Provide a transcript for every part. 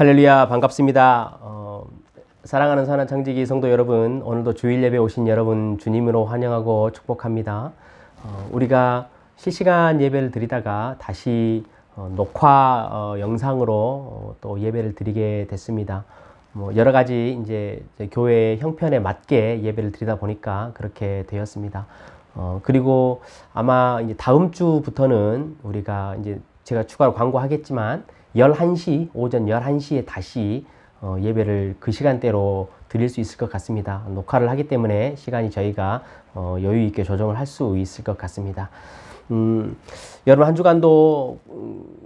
할렐루야, 반갑습니다. 사랑하는 선한 청지기 성도 여러분, 오늘도 주일 예배 오신 여러분 주님으로 환영하고 축복합니다. 우리가 실시간 예배를 드리다가 다시 녹화 영상으로 또 예배를 드리게 됐습니다. 여러 가지 이제 교회 형편에 맞게 예배를 드리다 보니까 그렇게 되었습니다. 그리고 아마 이제 다음 주부터는 우리가 이제 제가 추가로 광고하겠지만 11시, 오전 11시에 다시 예배를 그 시간대로 드릴 수 있을 것 같습니다. 녹화를 하기 때문에 시간이 저희가 여유 있게 조정을 할 수 있을 것 같습니다. 여러분 한 주간도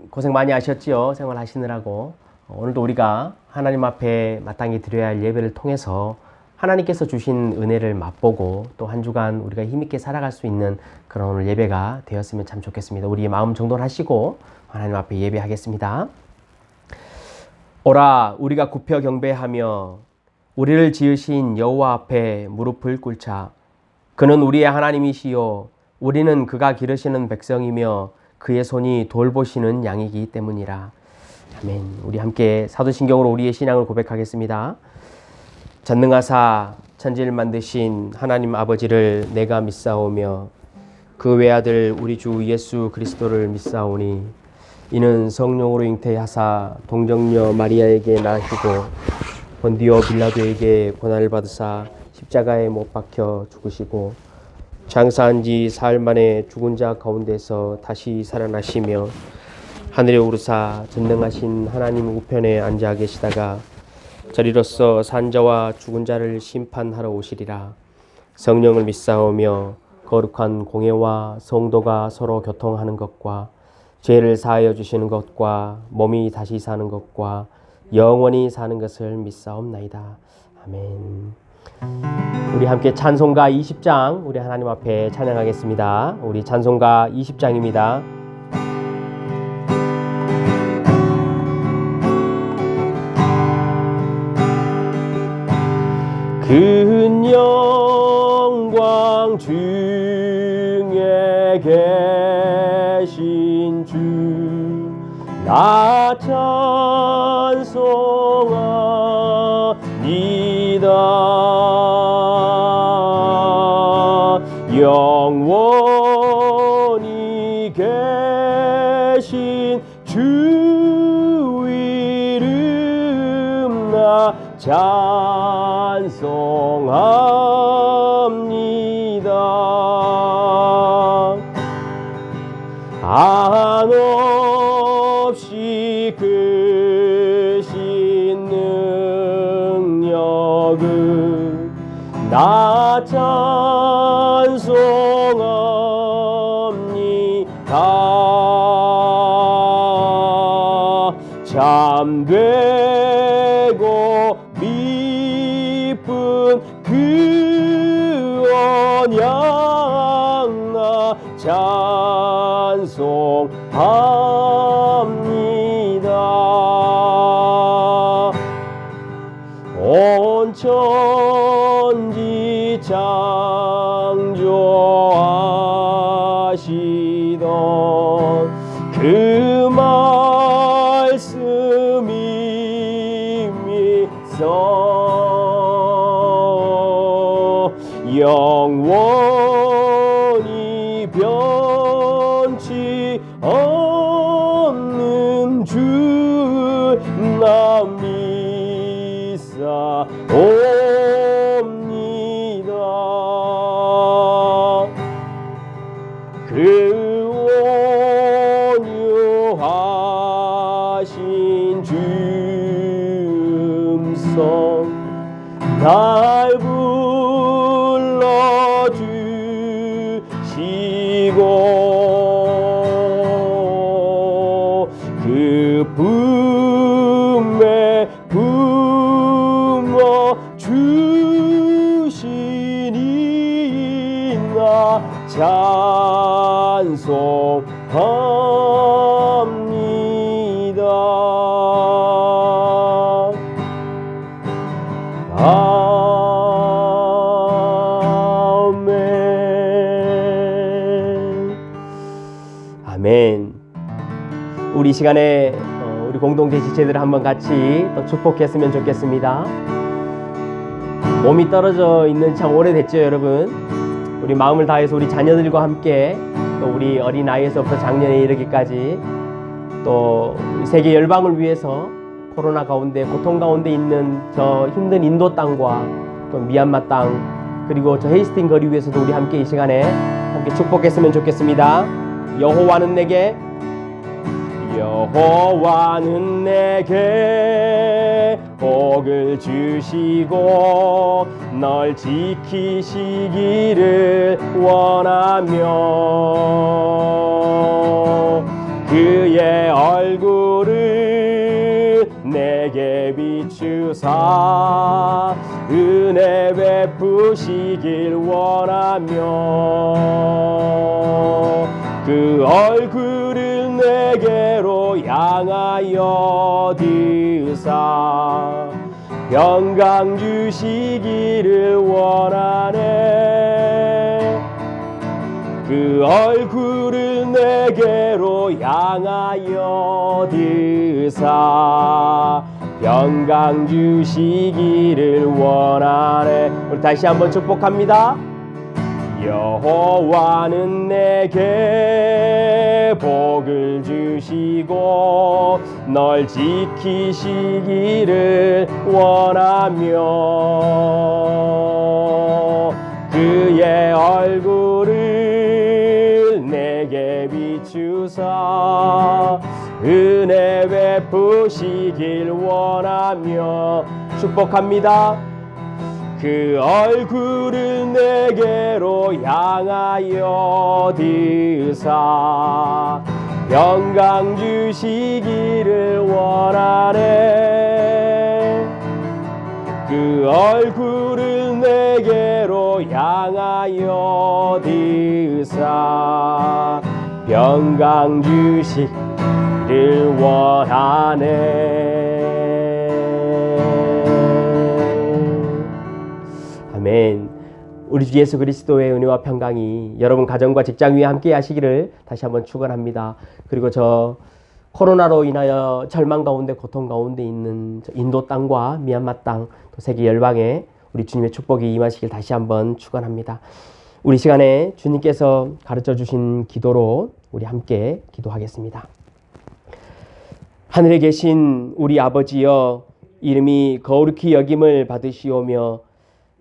고생 많이 하셨지요? 생활하시느라고. 오늘도 우리가 하나님 앞에 마땅히 드려야 할 예배를 통해서 하나님께서 주신 은혜를 맛보고 또 한 주간 우리가 힘있게 살아갈 수 있는 그런 오늘 예배가 되었으면 참 좋겠습니다. 우리의 마음 정돈하시고 하나님 앞에 예배하겠습니다. 오라, 우리가 굽혀 경배하며 우리를 지으신 여호와 앞에 무릎을 꿇자. 그는 우리의 하나님이시요 우리는 그가 기르시는 백성이며 그의 손이 돌보시는 양이기 때문이라. 아멘. 우리 함께 사도신경으로 우리의 신앙을 고백하겠습니다. 전능하사 천지를 만드신 하나님 아버지를 내가 믿사오며 그 외아들 우리 주 예수 그리스도를 믿사오니 이는 성령으로 잉태하사 동정녀 마리아에게 나시고 본디오 빌라도에게 고난을 받으사 십자가에 못 박혀 죽으시고 장사한 지 사흘 만에 죽은 자 가운데서 다시 살아나시며 하늘에 오르사 전능하신 하나님 우편에 앉아 계시다가 저리로서 산자와 죽은 자를 심판하러 오시리라. 성령을 믿사오며 거룩한 공예와 성도가 서로 교통하는 것과 죄를 사하여 주시는 것과 몸이 다시 사는 것과 영원히 사는 것을 믿사옵나이다. 아멘. 우리 함께 찬송가 20장 우리 하나님 앞에 찬양하겠습니다. 우리 찬송가 20장입니다. 큰 영광 중에 계신 주 나 찬송합니다. 영원히 계신 주 이름 나 찬송합니다. 한없이 크신 능력을 나 찬송합니다. 참되고 미쁜 그 언약 나 찬송합니다. 온 천지 창조하시던 그 말씀이 믿어 영원히 변치 없는 주 나 믿사옵니다. 그 온유하신 주 음성 날 불러주시고 그 품에 품어주시니 나 찬송합니다. 아멘. 아멘. 우리 시간에 우리 공동체 지체들 한번 같이 또 축복했으면 좋겠습니다. 몸이 떨어져 있는 참 오래됐죠, 여러분. 우리 마음을 다해서 우리 자녀들과 함께 또 우리 어린 아이에서부터 작년에 이르기까지 또 세계 열방을 위해서 코로나 가운데 고통 가운데 있는 저 힘든 인도 땅과 또 미얀마 땅 그리고 저 헤이스팅 거리 위에서도 우리 함께 이 시간에 함께 축복했으면 좋겠습니다. 여호와는 내게 복을 주시고 널 지키시기를 원하며 그의 얼굴을 내게 비추사 은혜 베푸시길 원하며 그 얼굴을 내게로 향하여 드사 평강 주시기를 원하네. 그 얼굴을 내게로 향하여 드사 평강 주시기를 원하네. 우리 다시 한번 축복합니다. 여호와는 내게 복을 주시고 널 지키시기를 원하며 그의 얼굴을 내게 비추사 은혜 베푸시길 원하며 축복합니다. 그 얼굴을 내게로 향하여 드사 평강 주시기를 원하네. 그 얼굴을 내게로 향하여 드사 평강 주시기를 원하네. 아멘. 우리 주 예수 그리스도의 은혜와 평강이 여러분 가정과 직장 위에 함께 하시기를 다시 한번 축원합니다. 그리고 저 코로나로 인하여 절망 가운데 고통 가운데 있는 인도 땅과 미얀마 땅, 또 세계 열방에 우리 주님의 축복이 임하시길 다시 한번 축원합니다. 우리 시간에 주님께서 가르쳐 주신 기도로 우리 함께 기도하겠습니다. 하늘에 계신 우리 아버지여, 이름이 거룩히 여김을 받으시오며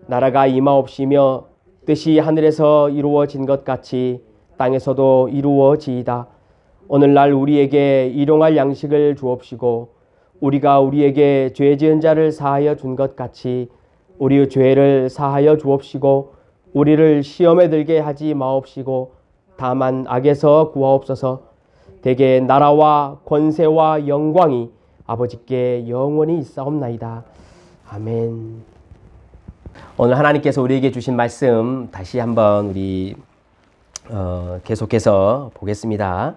나라가 임하옵시며 뜻이 하늘에서 이루어진 것 같이 땅에서도 이루어지이다. 오늘날 우리에게 일용할 양식을 주옵시고 우리가 우리에게 죄 지은 자를 사하여 준 것 같이 우리의 죄를 사하여 주옵시고 우리를 시험에 들게 하지 마옵시고 다만 악에서 구하옵소서. 대개 나라와 권세와 영광이 아버지께 영원히 있사옵나이다. 아멘. 오늘 하나님께서 우리에게 주신 말씀 다시 한번 우리 계속해서 보겠습니다.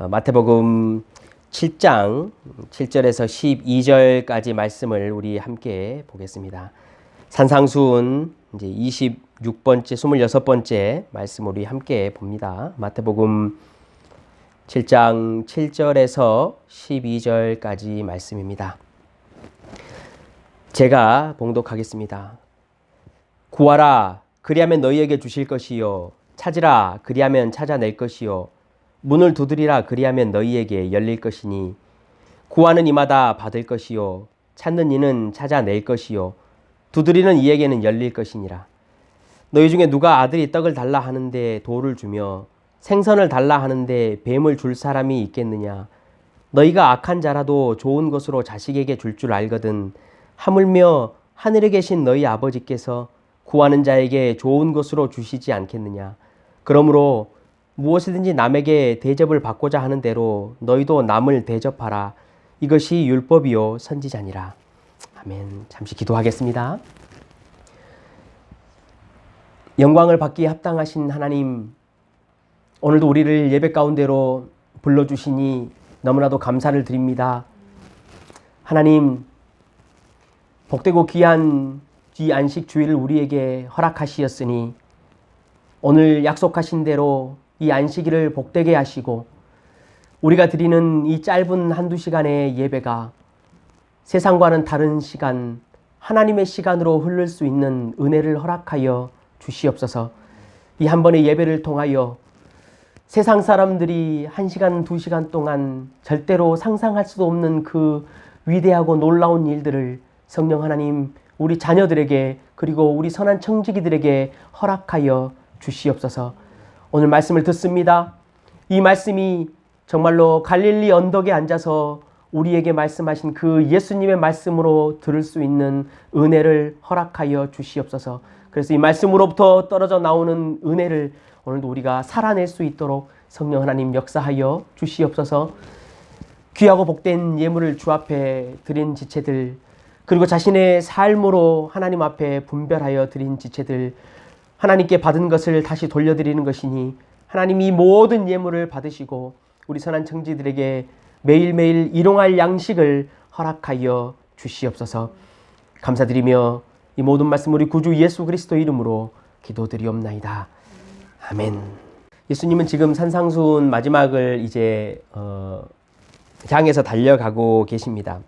마태복음 7장 7절에서 12절까지 말씀을 우리 함께 보겠습니다. 산상수훈 이제 26번째, 26번째 말씀 우리 함께 봅니다. 마태복음 7장 7절에서 12절까지 말씀입니다. 제가 봉독하겠습니다. 구하라, 그리하면 너희에게 주실 것이요. 찾으라, 그리하면 찾아낼 것이요. 문을 두드리라, 그리하면 너희에게 열릴 것이니 구하는 이마다 받을 것이요. 찾는 이는 찾아낼 것이요. 두드리는 이에게는 열릴 것이니라. 너희 중에 누가 아들이 떡을 달라 하는데 돌을 주며 생선을 달라 하는데 뱀을 줄 사람이 있겠느냐. 너희가 악한 자라도 좋은 것으로 자식에게 줄 줄 알거든 하물며 하늘에 계신 너희 아버지께서 구하는 자에게 좋은 것으로 주시지 않겠느냐. 그러므로 무엇이든지 남에게 대접을 받고자 하는 대로 너희도 남을 대접하라. 이것이 율법이요 선지자니라. 아멘. 잠시 기도하겠습니다. 영광을 받기에 합당하신 하나님, 오늘도 우리를 예배 가운데로 불러주시니 너무나도 감사를 드립니다. 하나님, 복되고 귀한 이 안식 주일을 우리에게 허락하시었으니 오늘 약속하신 대로 이 안식일을 복되게 하시고 우리가 드리는 이 짧은 한두 시간의 예배가 세상과는 다른 시간, 하나님의 시간으로 흐를 수 있는 은혜를 허락하여 주시옵소서. 이 한 번의 예배를 통하여 세상 사람들이 1시간, 2시간 동안 절대로 상상할 수도 없는 그 위대하고 놀라운 일들을 성령 하나님 우리 자녀들에게 그리고 우리 선한 청지기들에게 허락하여 주시옵소서. 오늘 말씀을 듣습니다. 이 말씀이 정말로 갈릴리 언덕에 앉아서 우리에게 말씀하신 그 예수님의 말씀으로 들을 수 있는 은혜를 허락하여 주시옵소서. 그래서 이 말씀으로부터 떨어져 나오는 은혜를 오늘도 우리가 살아낼 수 있도록 성령 하나님 역사하여 주시옵소서. 귀하고 복된 예물을 주 앞에 드린 지체들, 그리고 자신의 삶으로 하나님 앞에 분별하여 드린 지체들, 하나님께 받은 것을 다시 돌려드리는 것이니 하나님이 모든 예물을 받으시고 우리 선한 청지들에게 매일매일 일용할 양식을 허락하여 주시옵소서. 감사드리며 이 모든 말씀 우리 구주 예수 그리스도 이름으로 기도드리옵나이다. 아멘. 예수님은 지금 산상수훈 마지막을 이제 장에서 달려가고 계십니다.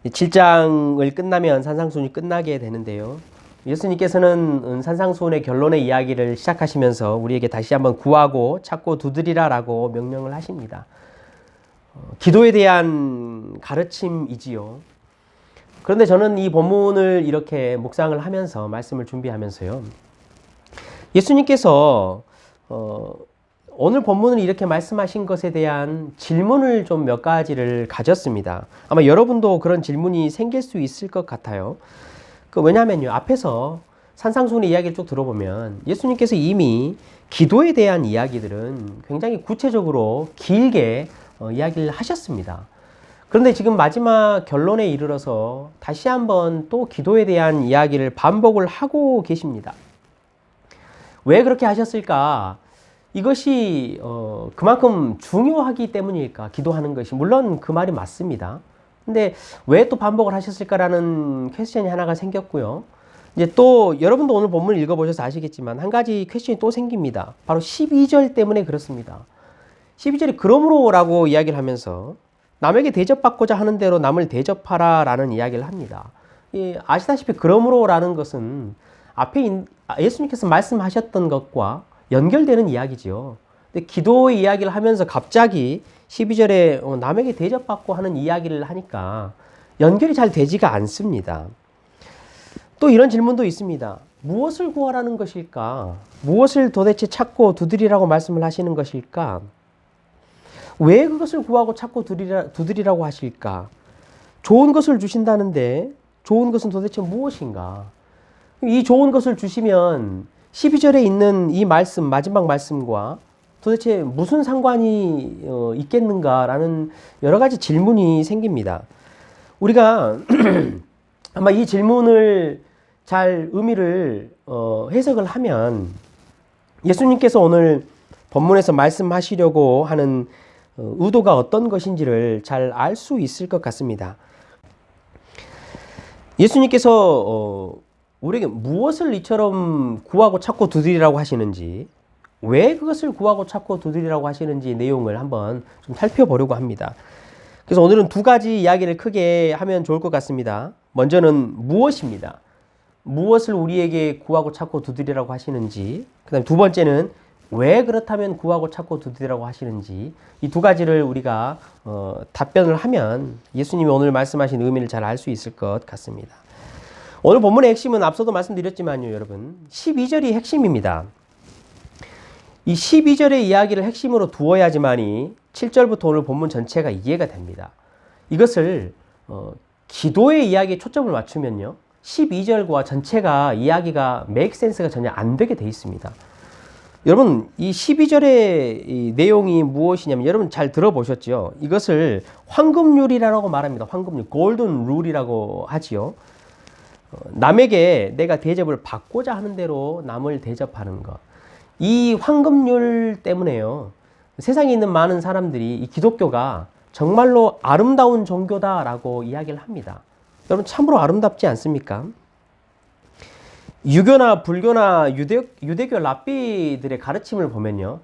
7장을 끝나면 산상수훈이 끝나게 되는데요. 예수님께서는 산상수훈의 결론의 이야기를 시작하시면서 우리에게 다시 한번 구하고 찾고 두드리라라고 명령을 하십니다. 기도에 대한 가르침이지요. 그런데 저는 이 본문을 이렇게 묵상을 하면서 말씀을 준비하면서요. 예수님께서 오늘 본문을 이렇게 말씀하신 것에 대한 질문을 좀 몇 가지를 가졌습니다. 아마 여러분도 그런 질문이 생길 수 있을 것 같아요. 왜냐하면요, 앞에서 산상수훈의 이야기를 쭉 들어보면 예수님께서 이미 기도에 대한 이야기들은 굉장히 구체적으로 길게 이야기를 하셨습니다. 그런데 지금 마지막 결론에 이르러서 다시 한번 또 기도에 대한 이야기를 반복을 하고 계십니다. 왜 그렇게 하셨을까? 이것이 그만큼 중요하기 때문일까? 기도하는 것이. 물론 그 말이 맞습니다. 근데 왜 또 반복을 하셨을까라는 퀘스천이 하나가 생겼고요. 이제 또 여러분도 오늘 본문을 읽어보셔서 아시겠지만 한 가지 퀘스천이 또 생깁니다. 바로 12절 때문에 그렇습니다. 12절이 그러므로라고 이야기를 하면서 남에게 대접받고자 하는 대로 남을 대접하라 라는 이야기를 합니다. 아시다시피 그러므로라는 것은 앞에 예수님께서 말씀하셨던 것과 연결되는 이야기죠. 근데 기도의 이야기를 하면서 갑자기 12절에 남에게 대접받고 하는 이야기를 하니까 연결이 잘 되지가 않습니다. 또 이런 질문도 있습니다. 무엇을 구하라는 것일까? 무엇을 도대체 찾고 두드리라고 말씀을 하시는 것일까? 왜 그것을 구하고 찾고 두드리라고 하실까? 좋은 것을 주신다는데 좋은 것은 도대체 무엇인가? 이 좋은 것을 주시면 12절에 있는 이 말씀, 마지막 말씀과 도대체 무슨 상관이 있겠는가라는 여러 가지 질문이 생깁니다. 우리가 아마 이 질문을 잘 의미를 해석을 하면 예수님께서 오늘 본문에서 말씀하시려고 하는 의도가 어떤 것인지를 잘 알 수 있을 것 같습니다. 예수님께서 우리에게 무엇을 이처럼 구하고 찾고 두드리라고 하시는지, 왜 그것을 구하고 찾고 두드리라고 하시는지 내용을 한번 좀 살펴보려고 합니다. 그래서 오늘은 두 가지 이야기를 크게 하면 좋을 것 같습니다. 먼저는 무엇입니다. 무엇을 우리에게 구하고 찾고 두드리라고 하시는지, 그 다음에 두 번째는 왜 그렇다면 구하고 찾고 두드리라고 하시는지, 이 두 가지를 우리가 답변을 하면 예수님이 오늘 말씀하신 의미를 잘 알 수 있을 것 같습니다. 오늘 본문의 핵심은 앞서도 말씀드렸지만요, 여러분, 12절이 핵심입니다. 이 12절의 이야기를 핵심으로 두어야지만이 7절부터 오늘 본문 전체가 이해가 됩니다. 이것을 기도의 이야기에 초점을 맞추면요, 12절과 전체가 이야기가 make sense가 전혀 안 되게 돼 있습니다. 여러분, 이 12절의 이 내용이 무엇이냐면, 여러분 잘 들어보셨죠? 이것을 황금률이라고 말합니다. 황금률, 골든 룰이라고 하지요. 남에게 내가 대접을 받고자 하는 대로 남을 대접하는 것. 이 황금률 때문에요, 세상에 있는 많은 사람들이 이 기독교가 정말로 아름다운 종교다라고 이야기를 합니다. 여러분, 참으로 아름답지 않습니까? 유교나 불교나 유대교 랍비들의 가르침을 보면요,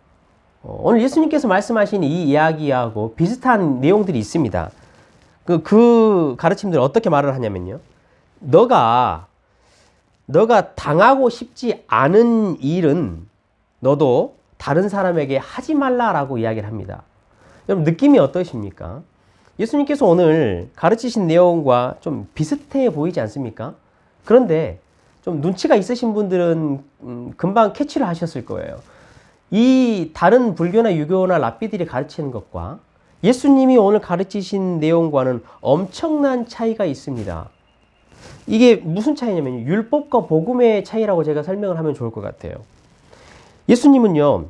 오늘 예수님께서 말씀하신 이 이야기하고 비슷한 내용들이 있습니다. 그 가르침들 어떻게 말을 하냐면요. 너가 당하고 싶지 않은 일은 너도 다른 사람에게 하지 말라라고 이야기를 합니다. 여러분 느낌이 어떠십니까? 예수님께서 오늘 가르치신 내용과 좀 비슷해 보이지 않습니까? 그런데 좀 눈치가 있으신 분들은 금방 캐치를 하셨을 거예요. 이 다른 불교나 유교나 랍비들이 가르치는 것과 예수님이 오늘 가르치신 내용과는 엄청난 차이가 있습니다. 이게 무슨 차이냐면 율법과 복음의 차이라고 제가 설명을 하면 좋을 것 같아요. 예수님은요,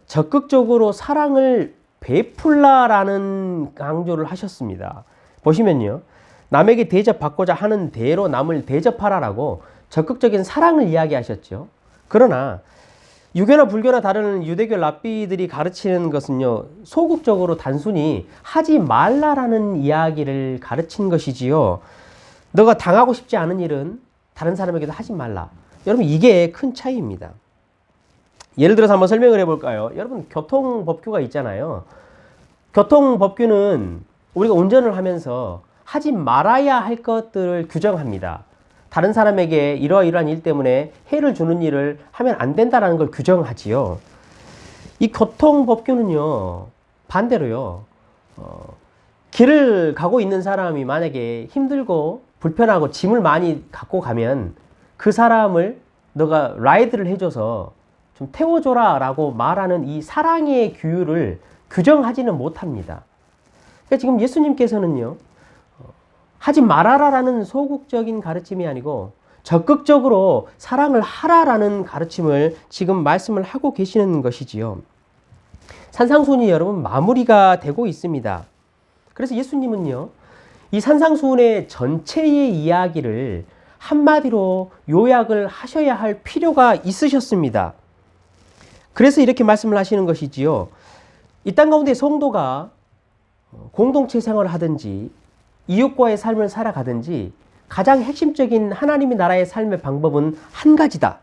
적극적으로 사랑을 베풀라라는 강조를 하셨습니다. 보시면요, 남에게 대접받고자 하는 대로 남을 대접하라라고 적극적인 사랑을 이야기하셨죠. 그러나 유교나 불교나 다른 유대교 랍비들이 가르치는 것은요, 소극적으로 단순히 하지 말라라는 이야기를 가르친 것이지요. 너가 당하고 싶지 않은 일은 다른 사람에게도 하지 말라. 여러분 이게 큰 차이입니다. 예를 들어서 한번 설명을 해볼까요? 여러분 교통법규가 있잖아요. 교통법규는 우리가 운전을 하면서 하지 말아야 할 것들을 규정합니다. 다른 사람에게 이러이러한 일 때문에 해를 주는 일을 하면 안 된다는 걸 규정하지요. 이 교통법규는요, 반대로요, 길을 가고 있는 사람이 만약에 힘들고 불편하고 짐을 많이 갖고 가면 그 사람을 너가 라이드를 해줘서 좀 태워줘라 라고 말하는 이 사랑의 규율을 규정하지는 못합니다. 그러니까 지금 예수님께서는요, 하지 말아라라는 소극적인 가르침이 아니고 적극적으로 사랑을 하라라는 가르침을 지금 말씀을 하고 계시는 것이지요. 산상수훈이 여러분 마무리가 되고 있습니다. 그래서 예수님은요, 이 산상수훈의 전체의 이야기를 한마디로 요약을 하셔야 할 필요가 있으셨습니다. 그래서 이렇게 말씀을 하시는 것이지요. 이 땅 가운데 성도가 공동체 생활을 하든지 이웃과의 삶을 살아가든지 가장 핵심적인 하나님의 나라의 삶의 방법은 한 가지다.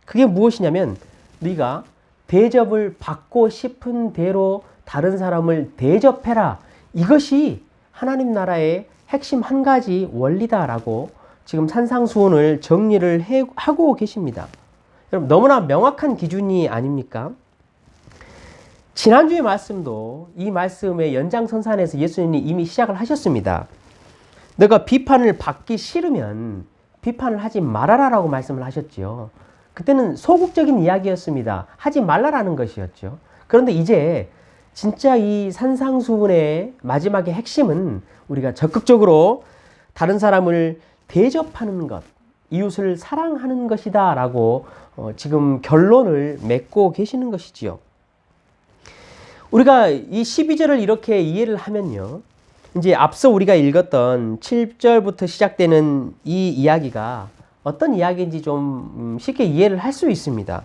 그게 무엇이냐면 네가 대접을 받고 싶은 대로 다른 사람을 대접해라. 이것이 하나님 나라의 핵심 한 가지 원리다라고 지금 산상수훈을 정리를 하고 계십니다. 여러분 너무나 명확한 기준이 아닙니까? 지난주의 말씀도 이 말씀의 연장선상에서 예수님이 이미 시작을 하셨습니다. 너가 비판을 받기 싫으면 비판을 하지 말아라라고 말씀을 하셨지요. 그때는 소극적인 이야기였습니다. 하지 말라라는 것이었죠. 그런데 이제 진짜 이 산상수훈의 마지막의 핵심은 우리가 적극적으로 다른 사람을 대접하는 것, 이웃을 사랑하는 것이다 라고 지금 결론을 맺고 계시는 것이지요. 우리가 이 12절을 이렇게 이해를 하면요, 이제 앞서 우리가 읽었던 7절부터 시작되는 이 이야기가 어떤 이야기인지 좀 쉽게 이해를 할 수 있습니다.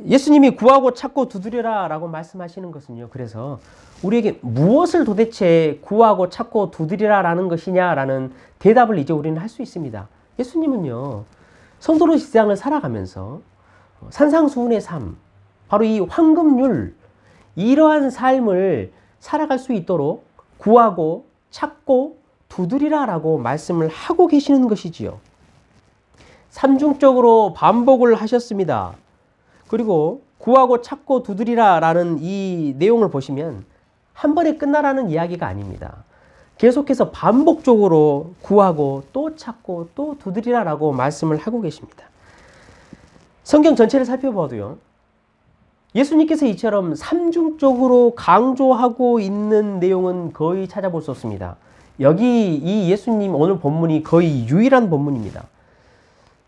예수님이 구하고 찾고 두드려라 라고 말씀하시는 것은요, 그래서 우리에게 무엇을 도대체 구하고 찾고 두드리라 라는 것이냐 라는 대답을 이제 우리는 할 수 있습니다. 예수님은요, 성도로 세상을 살아가면서 산상수훈의 삶, 바로 이 황금률, 이러한 삶을 살아갈 수 있도록 구하고 찾고 두드리라 라고 말씀을 하고 계시는 것이지요. 삼중적으로 반복을 하셨습니다. 그리고 구하고 찾고 두드리라 라는 이 내용을 보시면 한 번에 끝나라는 이야기가 아닙니다. 계속해서 반복적으로 구하고 또 찾고 또 두드리라 라고 말씀을 하고 계십니다. 성경 전체를 살펴봐도요, 예수님께서 이처럼 삼중적으로 강조하고 있는 내용은 거의 찾아볼 수 없습니다. 여기 이 예수님 오늘 본문이 거의 유일한 본문입니다.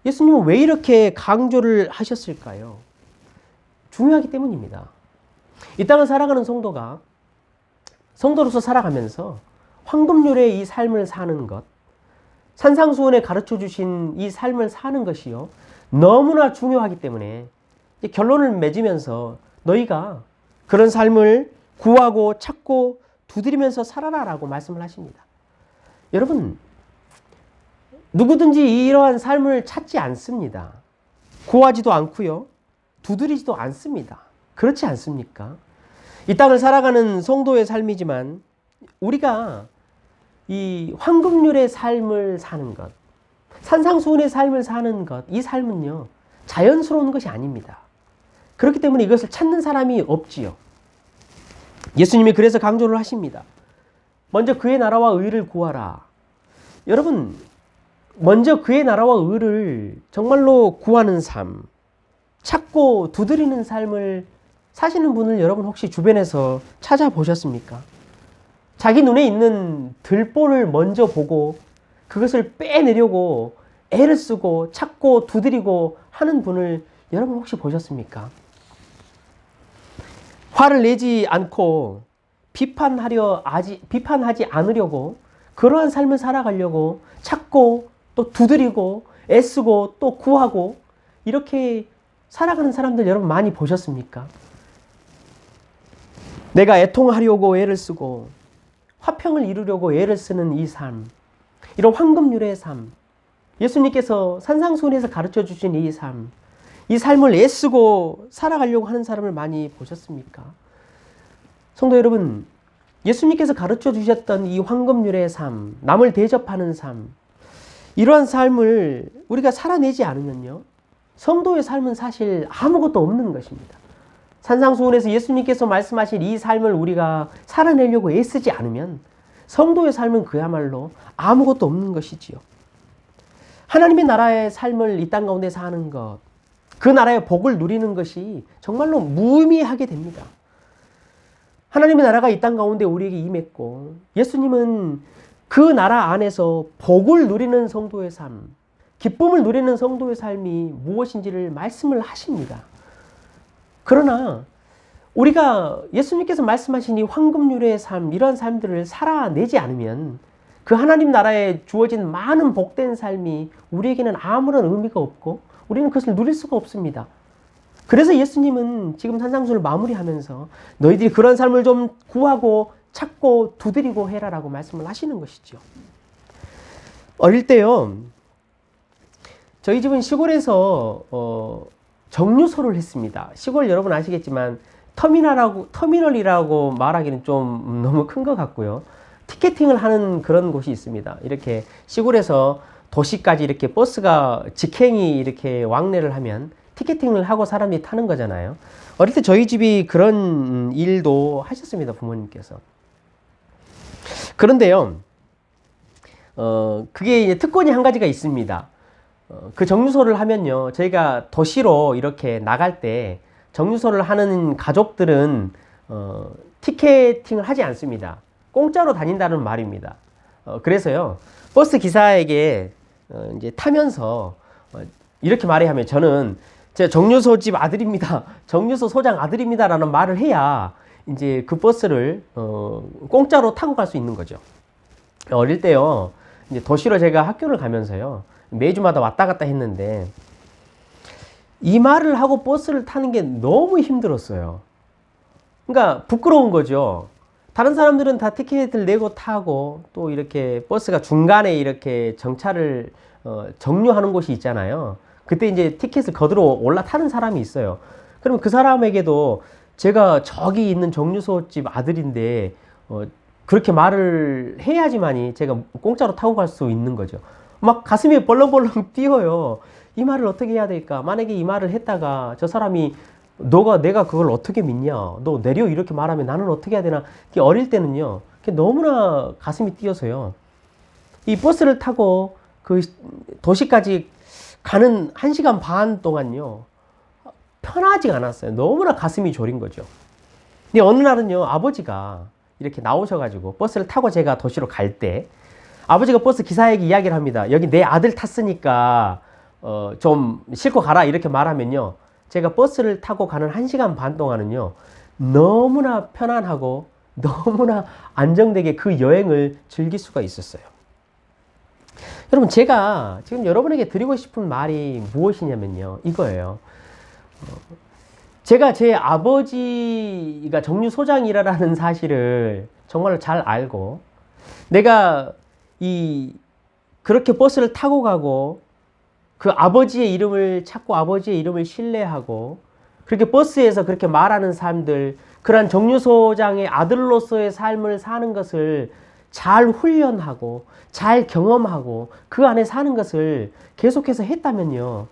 예수님은 왜 이렇게 강조를 하셨을까요? 중요하기 때문입니다. 이 땅을 살아가는 성도가 성도로서 살아가면서 황금률의 이 삶을 사는 것, 산상수훈에 가르쳐 주신 이 삶을 사는 것이요, 너무나 중요하기 때문에 결론을 맺으면서 너희가 그런 삶을 구하고 찾고 두드리면서 살아라라고 말씀을 하십니다. 여러분, 누구든지 이러한 삶을 찾지 않습니다. 구하지도 않고요, 두드리지도 않습니다. 그렇지 않습니까? 이 땅을 살아가는 성도의 삶이지만 우리가 이 황금률의 삶을 사는 것, 산상수훈의 삶을 사는 것, 이 삶은요, 자연스러운 것이 아닙니다. 그렇기 때문에 이것을 찾는 사람이 없지요. 예수님이 그래서 강조를 하십니다. 먼저 그의 나라와 의를 구하라. 여러분, 먼저 그의 나라와 의를 정말로 구하는 삶, 찾고 두드리는 삶을 사시는 분을 여러분 혹시 주변에서 찾아보셨습니까? 자기 눈에 있는 들보를 먼저 보고 그것을 빼내려고 애를 쓰고 찾고 두드리고 하는 분을 여러분 혹시 보셨습니까? 화를 내지 않고 비판하지 않으려고 그러한 삶을 살아가려고 찾고 또 두드리고 애쓰고 또 구하고 이렇게 살아가는 사람들 여러분 많이 보셨습니까? 내가 애통하려고 애를 쓰고 화평을 이루려고 애를 쓰는 이 삶, 이런 황금률의 삶, 예수님께서 산상수훈에서 가르쳐 주신 이 삶, 이 삶을 애쓰고 살아가려고 하는 사람을 많이 보셨습니까? 성도 여러분, 예수님께서 가르쳐 주셨던 이 황금률의 삶, 남을 대접하는 삶, 이러한 삶을 우리가 살아내지 않으면요, 성도의 삶은 사실 아무것도 없는 것입니다. 산상수훈에서 예수님께서 말씀하신 이 삶을 우리가 살아내려고 애쓰지 않으면 성도의 삶은 그야말로 아무것도 없는 것이지요. 하나님의 나라의 삶을 이 땅 가운데 사는 것, 그 나라의 복을 누리는 것이 정말로 무의미하게 됩니다. 하나님의 나라가 이 땅 가운데 우리에게 임했고 예수님은 그 나라 안에서 복을 누리는 성도의 삶, 기쁨을 누리는 성도의 삶이 무엇인지를 말씀을 하십니다. 그러나 우리가 예수님께서 말씀하신 이 황금률의 삶, 이런 삶들을 살아내지 않으면 그 하나님 나라에 주어진 많은 복된 삶이 우리에게는 아무런 의미가 없고 우리는 그것을 누릴 수가 없습니다. 그래서 예수님은 지금 산상수훈을 마무리하면서 너희들이 그런 삶을 좀 구하고 찾고 두드리고 해라라고 말씀을 하시는 것이죠. 어릴 때요, 저희 집은 시골에서 정류소를 했습니다. 시골 여러분 아시겠지만 터미널이라고 말하기는 좀 너무 큰 것 같고요. 티켓팅을 하는 그런 곳이 있습니다. 이렇게 시골에서 도시까지 이렇게 버스가 직행이 이렇게 왕래를 하면 티켓팅을 하고 사람들이 타는 거잖아요. 어릴 때 저희 집이 그런 일도 하셨습니다. 부모님께서. 그런데요, 그게 이제 특권이 한 가지가 있습니다. 그 정류소를 하면요, 저희가 도시로 이렇게 나갈 때 정류소를 하는 가족들은 티켓팅을 하지 않습니다. 공짜로 다닌다는 말입니다. 그래서요, 버스 기사에게 이제 타면서 이렇게 말해야 하면 저는 제 정류소 집 아들입니다. 정류소 소장 아들입니다. 라는 말을 해야 이제 그 버스를 공짜로 타고 갈 수 있는 거죠. 어릴 때요, 이제 도시로 제가 학교를 가면서요, 매주마다 왔다 갔다 했는데 이 말을 하고 버스를 타는 게 너무 힘들었어요. 그러니까 부끄러운 거죠. 다른 사람들은 다 티켓을 내고 타고 또 이렇게 버스가 중간에 이렇게 정차를 정류하는 곳이 있잖아요. 그때 이제 티켓을 거두러 올라타는 사람이 있어요. 그러면 그 사람에게도 제가 저기 있는 정류소 집 아들인데 그렇게 말을 해야지만이 제가 공짜로 타고 갈 수 있는 거죠. 막 가슴이 벌렁벌렁 뛰어요. 이 말을 어떻게 해야 될까? 만약에 이 말을 했다가 저 사람이 내가 그걸 어떻게 믿냐? 너 내려 이렇게 말하면 나는 어떻게 해야 되나? 어릴 때는요, 너무나 가슴이 뛰어서요. 이 버스를 타고 그 도시까지 가는 1시간 반 동안요, 편하지가 않았어요. 너무나 가슴이 졸인 거죠. 근데 어느 날은요, 아버지가 이렇게 나오셔가지고 버스를 타고 제가 도시로 갈 때 아버지가 버스 기사에게 이야기를 합니다. 여기 내 아들 탔으니까 좀 싣고 가라 이렇게 말하면요, 제가 버스를 타고 가는 1시간 반 동안은요, 너무나 편안하고 너무나 안정되게 그 여행을 즐길 수가 있었어요. 여러분, 제가 지금 여러분에게 드리고 싶은 말이 무엇이냐면요, 이거예요. 제가 제 아버지가 정류소장이라는 사실을 정말로 잘 알고 내가 그렇게 버스를 타고 가고 그 아버지의 이름을 찾고 아버지의 이름을 신뢰하고 그렇게 버스에서 그렇게 말하는 사람들, 그러한 정류소장의 아들로서의 삶을 사는 것을 잘 훈련하고 잘 경험하고 그 안에 사는 것을 계속해서 했다면요.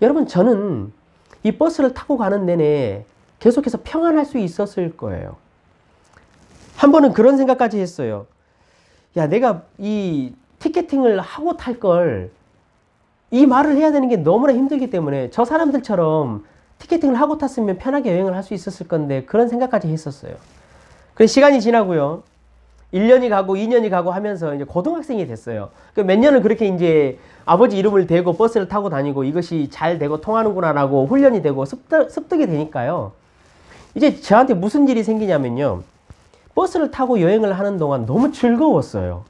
여러분, 저는 이 버스를 타고 가는 내내 계속해서 평안할 수 있었을 거예요. 한 번은 그런 생각까지 했어요. 야, 내가 이 티켓팅을 하고 탈 걸, 이 말을 해야 되는 게 너무나 힘들기 때문에 저 사람들처럼 티켓팅을 하고 탔으면 편하게 여행을 할 수 있었을 건데, 그런 생각까지 했었어요. 그래서 시간이 지나고요. 1년이 가고 2년이 가고 하면서 이제 고등학생이 됐어요. 몇 년을 그렇게 이제 아버지 이름을 대고 버스를 타고 다니고 이것이 잘 되고 통하는구나라고 훈련이 되고 습득이 되니까요. 이제 저한테 무슨 일이 생기냐면요. 버스를 타고 여행을 하는 동안 너무 즐거웠어요.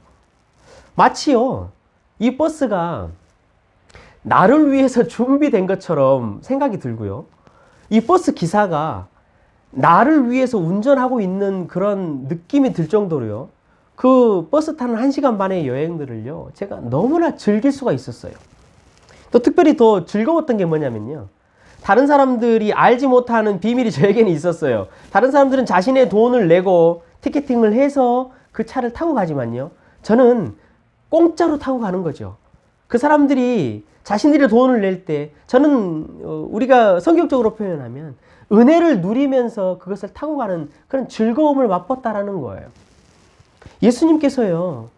마치요, 이 버스가 나를 위해서 준비된 것처럼 생각이 들고요. 이 버스 기사가 나를 위해서 운전하고 있는 그런 느낌이 들 정도로요. 그 버스 타는 1시간 반의 여행들을요, 제가 너무나 즐길 수가 있었어요. 또 특별히 더 즐거웠던 게 뭐냐면요. 다른 사람들이 알지 못하는 비밀이 저에게는 있었어요. 다른 사람들은 자신의 돈을 내고 티켓팅을 해서 그 차를 타고 가지만요. 저는 공짜로 타고 가는 거죠. 그 사람들이 자신들의 돈을 낼 때 저는 우리가 성격적으로 표현하면 은혜를 누리면서 그것을 타고 가는 그런 즐거움을 맛봤다라는 거예요. 예수님께서요,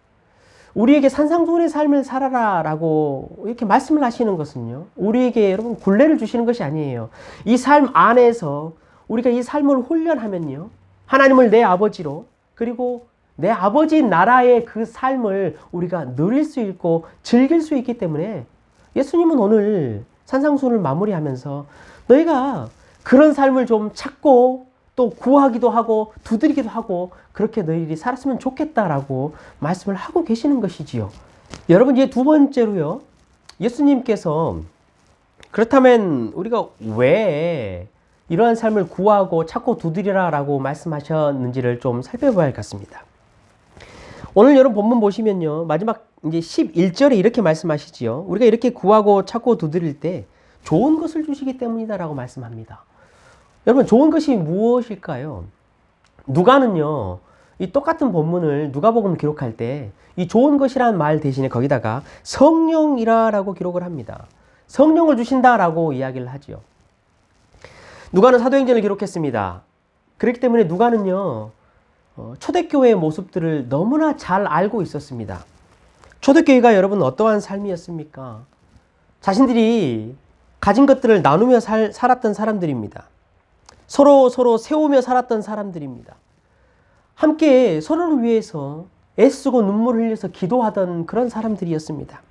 우리에게 산상수훈의 삶을 살아라 라고 이렇게 말씀을 하시는 것은요, 우리에게 여러분 굴레를 주시는 것이 아니에요. 이 삶 안에서 우리가 이 삶을 훈련하면요, 하나님을 내 아버지로, 그리고 내 아버지 나라의 그 삶을 우리가 누릴 수 있고 즐길 수 있기 때문에 예수님은 오늘 산상수훈을 마무리하면서 너희가 그런 삶을 좀 찾고 또 구하기도 하고 두드리기도 하고 그렇게 너희들이 살았으면 좋겠다라고 말씀을 하고 계시는 것이지요. 여러분, 이제 두 번째로요, 예수님께서 그렇다면 우리가 왜 이러한 삶을 구하고 찾고 두드리라 라고 말씀하셨는지를 좀 살펴봐야 할 것 같습니다. 오늘 여러분 본문 보시면요, 마지막 이제 11절에 이렇게 말씀하시지요. 우리가 이렇게 구하고 찾고 두드릴 때 좋은 것을 주시기 때문이다 라고 말씀합니다. 여러분, 좋은 것이 무엇일까요? 누가는요, 이 똑같은 본문을 누가복음 기록할 때 이 좋은 것이라는 말 대신에 거기다가 성령이라라고 기록을 합니다. 성령을 주신다라고 이야기를 하지요. 누가는 사도행전을 기록했습니다. 그렇기 때문에 누가는요, 초대교회의 모습들을 너무나 잘 알고 있었습니다. 초대교회가 여러분 어떠한 삶이었습니까? 자신들이 가진 것들을 나누며 살았던 사람들입니다. 서로 세우며 살았던 사람들입니다. 함께 서로를 위해서 애쓰고 눈물을 흘려서 기도하던 그런 사람들이었습니다.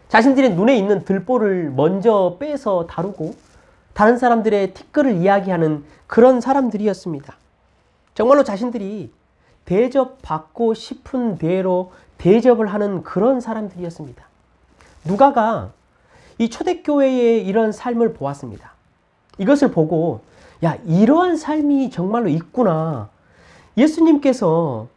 자신들의 눈에 있는 들보를 먼저 빼서 다루고 다른 사람들의 티끌을 이야기하는 그런 사람들이었습니다. 정말로 자신들이 대접받고 싶은 대로 대접을 하는 그런 사람들이었습니다. 누가가 이 초대교회의 이런 삶을 보았습니다. 이것을 보고 야, 이러한 삶이 정말로 있구나. 예수님께서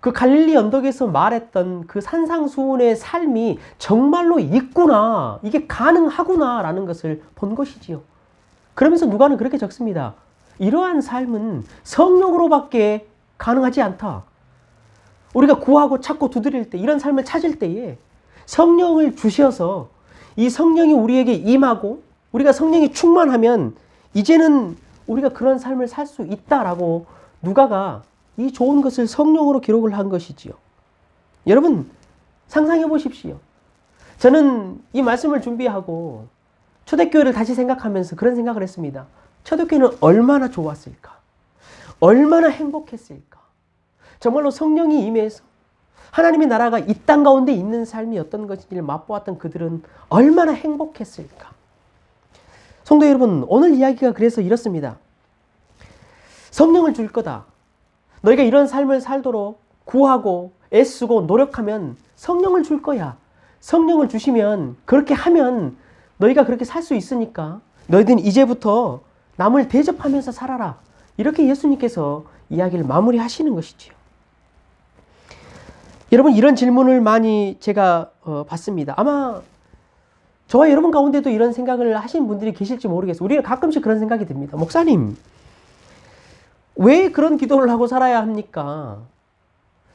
그 갈릴리 언덕에서 말했던 그 산상수훈의 삶이 정말로 있구나. 이게 가능하구나 라는 것을 본 것이지요. 그러면서 누가는 그렇게 적습니다. 이러한 삶은 성령으로밖에 가능하지 않다. 우리가 구하고 찾고 두드릴 때, 이런 삶을 찾을 때에 성령을 주셔서 이 성령이 우리에게 임하고 우리가 성령이 충만하면 이제는 우리가 그런 삶을 살 수 있다라고 누가가 이 좋은 것을 성령으로 기록을 한 것이지요. 여러분, 상상해 보십시오. 저는 이 말씀을 준비하고 초대교회를 다시 생각하면서 그런 생각을 했습니다. 초대교회는 얼마나 좋았을까? 얼마나 행복했을까? 정말로 성령이 임해서 하나님의 나라가 이 땅 가운데 있는 삶이 어떤 것인지를 맛보았던 그들은 얼마나 행복했을까? 성도 여러분, 오늘 이야기가 그래서 이렇습니다. 성령을 줄 거다. 너희가 이런 삶을 살도록 구하고 애쓰고 노력하면 성령을 줄 거야. 성령을 주시면 그렇게 하면 너희가 그렇게 살 수 있으니까 너희들은 이제부터 남을 대접하면서 살아라. 이렇게 예수님께서 이야기를 마무리하시는 것이지요. 여러분, 이런 질문을 많이 제가 받습니다. 아마 저와 여러분 가운데도 이런 생각을 하신 분들이 계실지 모르겠어요. 우리는 가끔씩 그런 생각이 듭니다. 목사님, 왜 그런 기도를 하고 살아야 합니까?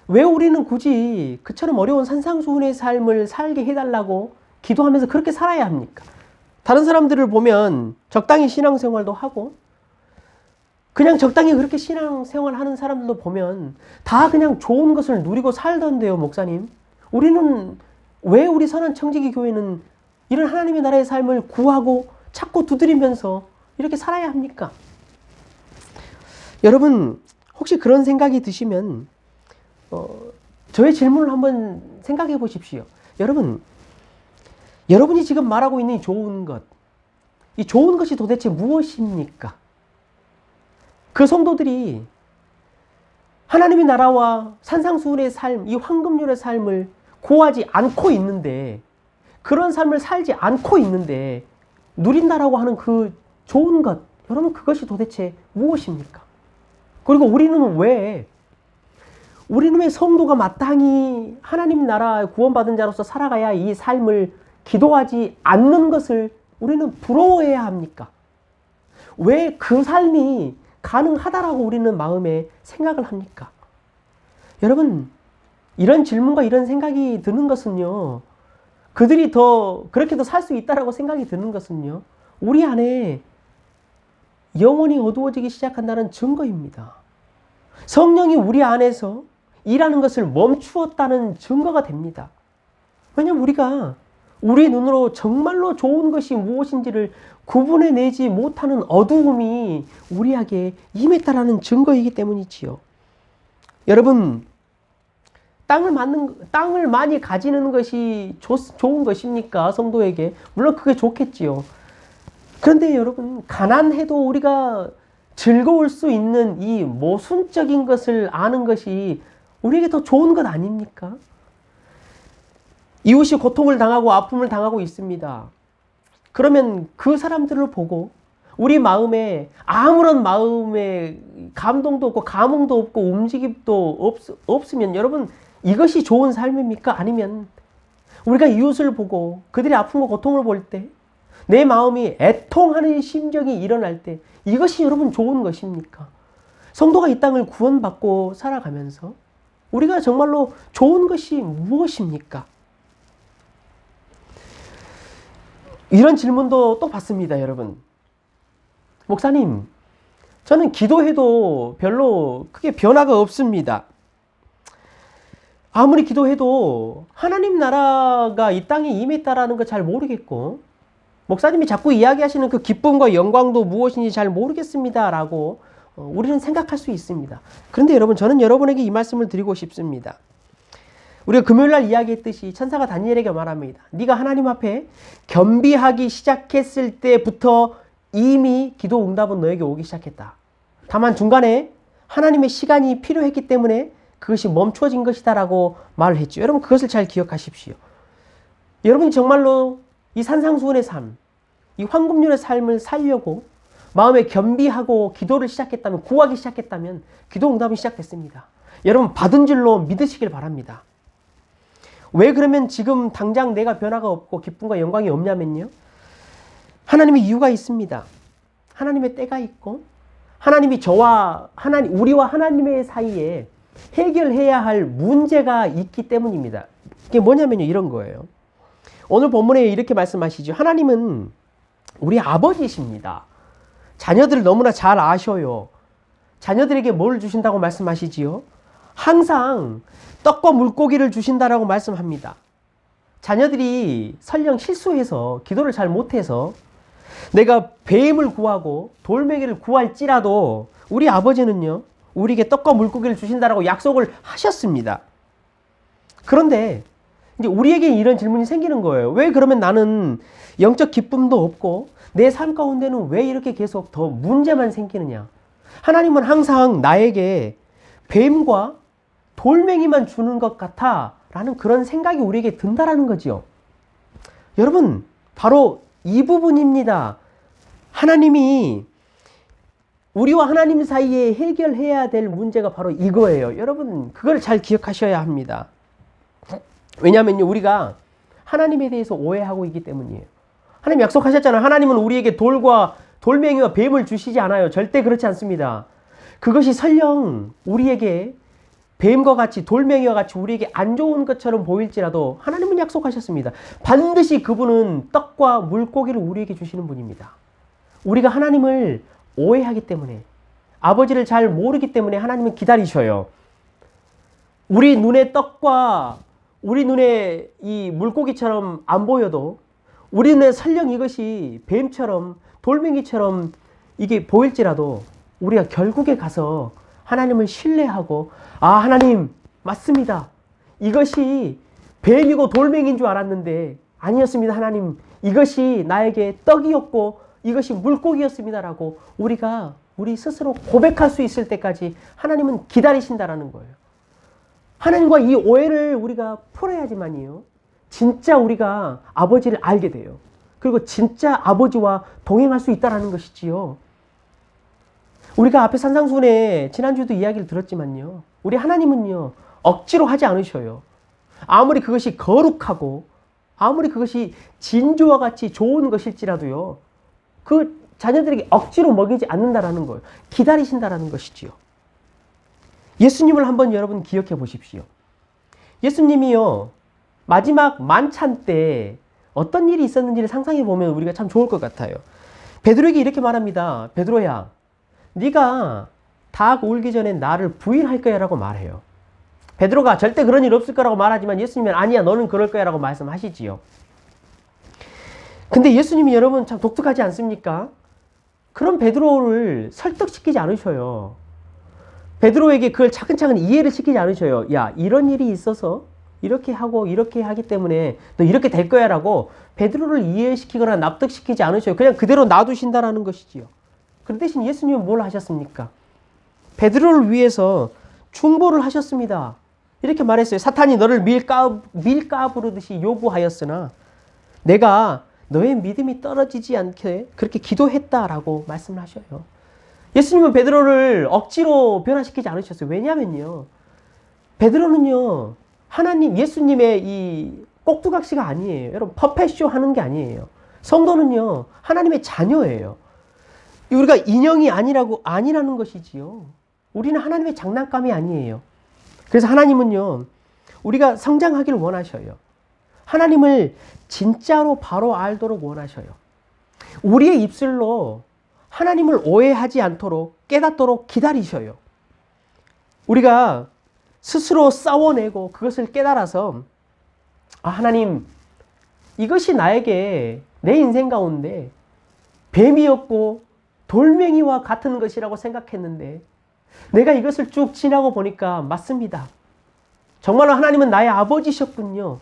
왜 우리는 굳이 그처럼 어려운 산상수훈의 삶을 살게 해달라고 기도하면서 그렇게 살아야 합니까? 다른 사람들을 보면 적당히 신앙생활도 하고 그냥 적당히 그렇게 신앙생활하는 사람들도 보면 다 그냥 좋은 것을 누리고 살던데요, 목사님. 우리는 왜 우리 선한 청지기 교회는 이런 하나님의 나라의 삶을 구하고 찾고 두드리면서 이렇게 살아야 합니까? 여러분, 혹시 그런 생각이 드시면 저의 질문을 한번 생각해 보십시오. 여러분이 지금 말하고 있는 이 좋은 것, 이 좋은 것이 도대체 무엇입니까? 그 성도들이 하나님의 나라와 산상수훈의 삶, 이 황금률의 삶을 구하지 않고 있는데, 그런 삶을 살지 않고 있는데 누린다라고 하는 그 좋은 것, 여러분 그것이 도대체 무엇입니까? 그리고 우리는 왜 성도가 마땅히 하나님 나라 구원받은 자로서 살아가야 이 삶을 기도하지 않는 것을 우리는 부러워해야 합니까? 왜 그 삶이 가능하다라고 우리는 마음에 생각을 합니까? 여러분, 이런 질문과 이런 생각이 드는 것은요, 그들이 그렇게도 살 수 있다라고 생각이 드는 것은요, 우리 안에 영혼이 어두워지기 시작한다는 증거입니다. 성령이 우리 안에서 일하는 것을 멈추었다는 증거가 됩니다. 왜냐하면 우리가 우리 눈으로 정말로 좋은 것이 무엇인지를 구분해내지 못하는 어두움이 우리에게 임했다라는 증거이기 때문이지요. 여러분, 땅을 많이 가지는 것이 좋은 것입니까? 성도에게. 물론 그게 좋겠지요. 그런데 여러분, 가난해도 우리가 즐거울 수 있는 이 모순적인 것을 아는 것이 우리에게 더 좋은 것 아닙니까? 이웃이 고통을 당하고 아픔을 당하고 있습니다. 그러면 그 사람들을 보고 우리 마음에 아무런 마음의 감동도 없고 감흥도 없고 움직임도 없으면 여러분, 이것이 좋은 삶입니까? 아니면 우리가 이웃을 보고 그들의 아픔과 고통을 볼 때 내 마음이 애통하는 심정이 일어날 때 이것이 여러분 좋은 것입니까? 성도가 이 땅을 구원받고 살아가면서 우리가 정말로 좋은 것이 무엇입니까? 이런 질문도 또 받습니다, 여러분. 목사님, 저는 기도해도 별로 크게 변화가 없습니다. 아무리 기도해도 하나님 나라가 이 땅에 임했다라는 거 잘 모르겠고, 목사님이 자꾸 이야기하시는 그 기쁨과 영광도 무엇인지 잘 모르겠습니다 라고 우리는 생각할 수 있습니다. 그런데 여러분, 저는 여러분에게 이 말씀을 드리고 싶습니다. 우리가 금요일날 이야기했듯이 천사가 다니엘에게 말합니다. 네가 하나님 앞에 겸비하기 시작했을 때부터 이미 기도 응답은 너에게 오기 시작했다. 다만 중간에 하나님의 시간이 필요했기 때문에 그것이 멈춰진 것이다 라고 말을 했죠. 여러분, 그것을 잘 기억하십시오. 여러분이 정말로 이 산상수훈의 삶, 이 황금률의 삶을 살려고 마음에 겸비하고 기도를 시작했다면, 구하기 시작했다면 기도 응답이 시작됐습니다. 여러분, 받은 줄로 믿으시길 바랍니다. 왜 그러면 지금 당장 내가 변화가 없고 기쁨과 영광이 없냐면요, 하나님의 이유가 있습니다. 하나님의 때가 있고 하나님이 우리와 하나님의 사이에 해결해야 할 문제가 있기 때문입니다. 이게 뭐냐면요, 이런 거예요. 오늘 본문에 이렇게 말씀하시죠. 하나님은 우리 아버지십니다. 자녀들을 너무나 잘 아셔요. 자녀들에게 뭘 주신다고 말씀하시지요? 항상 떡과 물고기를 주신다라고 말씀합니다. 자녀들이 설령 실수해서 기도를 잘 못해서 내가 뱀을 구하고 돌멩이를 구할지라도 우리 아버지는요, 우리에게 떡과 물고기를 주신다라고 약속을 하셨습니다. 그런데 이제 우리에게 이런 질문이 생기는 거예요. 왜 그러면 나는 영적 기쁨도 없고 내 삶 가운데는 왜 이렇게 계속 더 문제만 생기느냐? 하나님은 항상 나에게 뱀과 돌멩이만 주는 것 같아 라는 그런 생각이 우리에게 든다라는 거지요. 여러분, 바로 이 부분입니다. 하나님이 우리와 하나님 사이에 해결해야 될 문제가 바로 이거예요. 여러분, 그걸 잘 기억하셔야 합니다. 왜냐하면요, 우리가 하나님에 대해서 오해하고 있기 때문이에요. 하나님 약속하셨잖아요. 하나님은 우리에게 돌과 돌멩이와 뱀을 주시지 않아요. 절대 그렇지 않습니다. 그것이 설령 우리에게 뱀과 같이 돌멩이와 같이 우리에게 안 좋은 것처럼 보일지라도 하나님은 약속하셨습니다. 반드시 그분은 떡과 물고기를 우리에게 주시는 분입니다. 우리가 하나님을 오해하기 때문에, 아버지를 잘 모르기 때문에 하나님은 기다리셔요. 우리 눈에 떡과 우리 눈에 이 물고기처럼 안 보여도 우리 눈에 설령 이것이 뱀처럼 돌멩이처럼 이게 보일지라도 우리가 결국에 가서 하나님을 신뢰하고, 아, 하나님 맞습니다. 이것이 뱀이고 돌멩이인 줄 알았는데 아니었습니다. 하나님, 이것이 나에게 떡이었고 이것이 물고기였습니다라고 우리가 우리 스스로 고백할 수 있을 때까지 하나님은 기다리신다라는 거예요. 하나님과 이 오해를 우리가 풀어야지만이요, 진짜 우리가 아버지를 알게 돼요. 그리고 진짜 아버지와 동행할 수 있다는 것이지요. 우리가 앞에 산상수훈에 지난주에도 이야기를 들었지만요, 우리 하나님은요 억지로 하지 않으셔요. 아무리 그것이 거룩하고 아무리 그것이 진주와 같이 좋은 것일지라도요, 그 자녀들에게 억지로 먹이지 않는다라는 거예요. 기다리신다라는 것이지요. 예수님을 한번 여러분 기억해 보십시오. 예수님이요, 마지막 만찬 때 어떤 일이 있었는지를 상상해 보면 우리가 참 좋을 것 같아요. 베드로에게 이렇게 말합니다. 베드로야, 네가 닭 울기 전에 나를 부인할 거야 라고 말해요. 베드로가 절대 그런 일 없을 거라고 말하지만 예수님은 아니야, 너는 그럴 거야 라고 말씀하시지요. 근데 예수님이 여러분 참 독특하지 않습니까? 그런 베드로를 설득시키지 않으셔요. 베드로에게 그걸 차근차근 이해를 시키지 않으셔요. 야, 이런 일이 있어서 이렇게 하고 이렇게 하기 때문에 너 이렇게 될 거야 라고 베드로를 이해시키거나 납득시키지 않으셔요. 그냥 그대로 놔두신다라는 것이지요. 그 대신 예수님은 뭘 하셨습니까? 베드로를 위해서 중보를 하셨습니다. 이렇게 말했어요. 사탄이 너를 밀가 부르듯이 요구하였으나 내가 너의 믿음이 떨어지지 않게 그렇게 기도했다라고 말씀을 하셔요. 예수님은 베드로를 억지로 변화시키지 않으셨어요. 왜냐면요, 베드로는요 하나님, 예수님의 이 꼭두각시가 아니에요. 여러분, 퍼펫쇼 하는 게 아니에요. 성도는요 하나님의 자녀예요. 우리가 인형이 아니라는 것이지요. 우리는 하나님의 장난감이 아니에요. 그래서 하나님은요 우리가 성장하기를 원하셔요. 하나님을 진짜로 바로 알도록 원하셔요. 우리의 입술로 하나님을 오해하지 않도록 깨닫도록 기다리셔요. 우리가 스스로 싸워내고 그것을 깨달아서, 아, 하나님, 이것이 나에게 내 인생 가운데 뱀이었고 돌멩이와 같은 것이라고 생각했는데 내가 이것을 쭉 지나고 보니까 맞습니다. 정말로 하나님은 나의 아버지셨군요.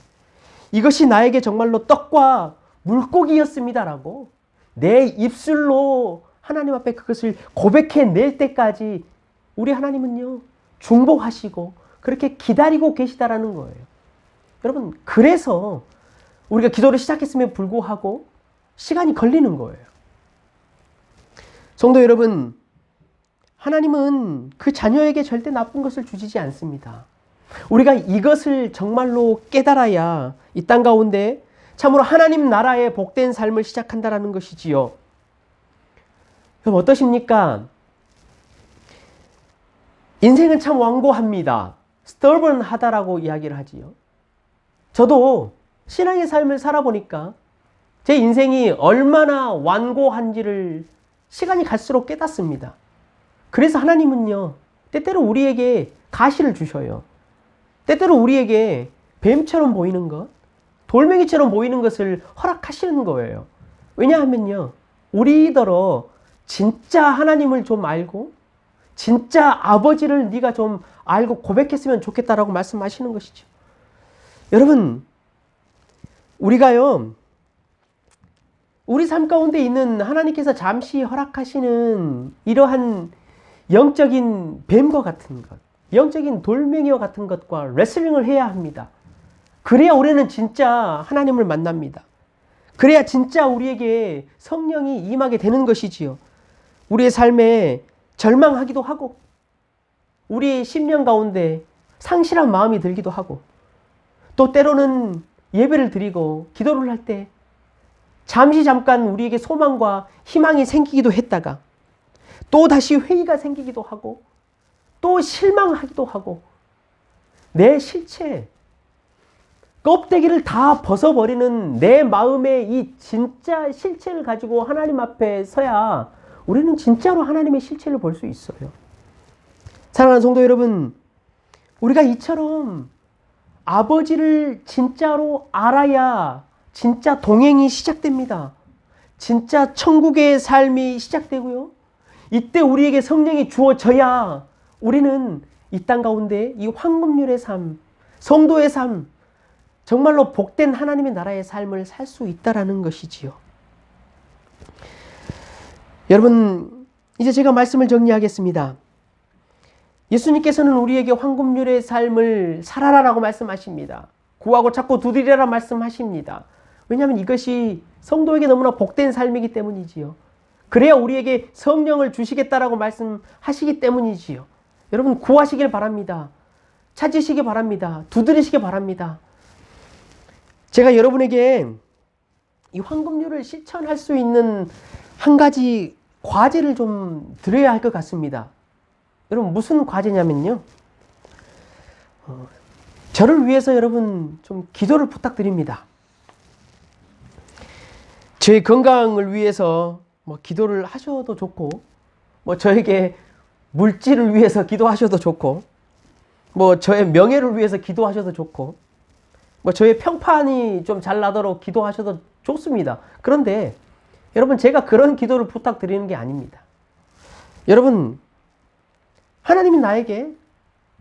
이것이 나에게 정말로 떡과 물고기였습니다라고 내 입술로 하나님 앞에 그것을 고백해낼 때까지 우리 하나님은요 중보하시고 그렇게 기다리고 계시다라는 거예요. 여러분, 그래서 우리가 기도를 시작했음에 불구하고 시간이 걸리는 거예요. 성도 여러분, 하나님은 그 자녀에게 절대 나쁜 것을 주시지 않습니다. 우리가 이것을 정말로 깨달아야 이 땅 가운데 참으로 하나님 나라의 복된 삶을 시작한다라는 것이지요. 그럼 어떠십니까? 인생은 참 완고합니다. stubborn하다라고 이야기를 하지요. 저도 신앙의 삶을 살아보니까 제 인생이 얼마나 완고한지를 시간이 갈수록 깨닫습니다. 그래서 하나님은요 때때로 우리에게 가시를 주셔요. 때때로 우리에게 뱀처럼 보이는 것, 돌멩이처럼 보이는 것을 허락하시는 거예요. 왜냐하면요 우리더러 진짜 하나님을 좀 알고 진짜 아버지를 네가 좀 알고 고백했으면 좋겠다라고 말씀하시는 것이죠. 여러분, 우리가요 우리 삶 가운데 있는 하나님께서 잠시 허락하시는 이러한 영적인 뱀과 같은 것, 영적인 돌멩이와 같은 것과 레슬링을 해야 합니다. 그래야 우리는 진짜 하나님을 만납니다. 그래야 진짜 우리에게 성령이 임하게 되는 것이지요. 우리의 삶에 절망하기도 하고 우리의 심령 가운데 상실한 마음이 들기도 하고 또 때로는 예배를 드리고 기도를 할 때 잠깐 우리에게 소망과 희망이 생기기도 했다가 또 다시 회의가 생기기도 하고 또 실망하기도 하고 내 실체, 껍데기를 다 벗어버리는 내 마음의 이 진짜 실체를 가지고 하나님 앞에 서야 우리는 진짜로 하나님의 실체를 볼 수 있어요. 사랑하는 성도 여러분, 우리가 이처럼 아버지를 진짜로 알아야 진짜 동행이 시작됩니다. 진짜 천국의 삶이 시작되고요. 이때 우리에게 성령이 주어져야 우리는 이 땅 가운데 이 황금률의 삶, 성도의 삶, 정말로 복된 하나님의 나라의 삶을 살 수 있다라는 것이지요. 여러분, 이제 제가 말씀을 정리하겠습니다. 예수님께서는 우리에게 황금률의 삶을 살아라라고 말씀하십니다. 구하고 찾고 두드리라 말씀하십니다. 왜냐하면 이것이 성도에게 너무나 복된 삶이기 때문이지요. 그래야 우리에게 성령을 주시겠다라고 말씀하시기 때문이지요. 여러분, 구하시길 바랍니다. 찾으시기 바랍니다. 두드리시기 바랍니다. 제가 여러분에게 이 황금률을 실천할 수 있는 한 가지 과제를 좀 드려야 할 것 같습니다. 여러분, 무슨 과제냐면요. 저를 위해서 여러분 좀 기도를 부탁드립니다. 저의 건강을 위해서 기도를 하셔도 좋고, 저에게 물질을 위해서 기도하셔도 좋고, 저의 명예를 위해서 기도하셔도 좋고, 저의 평판이 좀 잘 나도록 기도하셔도 좋습니다. 그런데 여러분, 제가 그런 기도를 부탁드리는 게 아닙니다. 여러분, 하나님이 나에게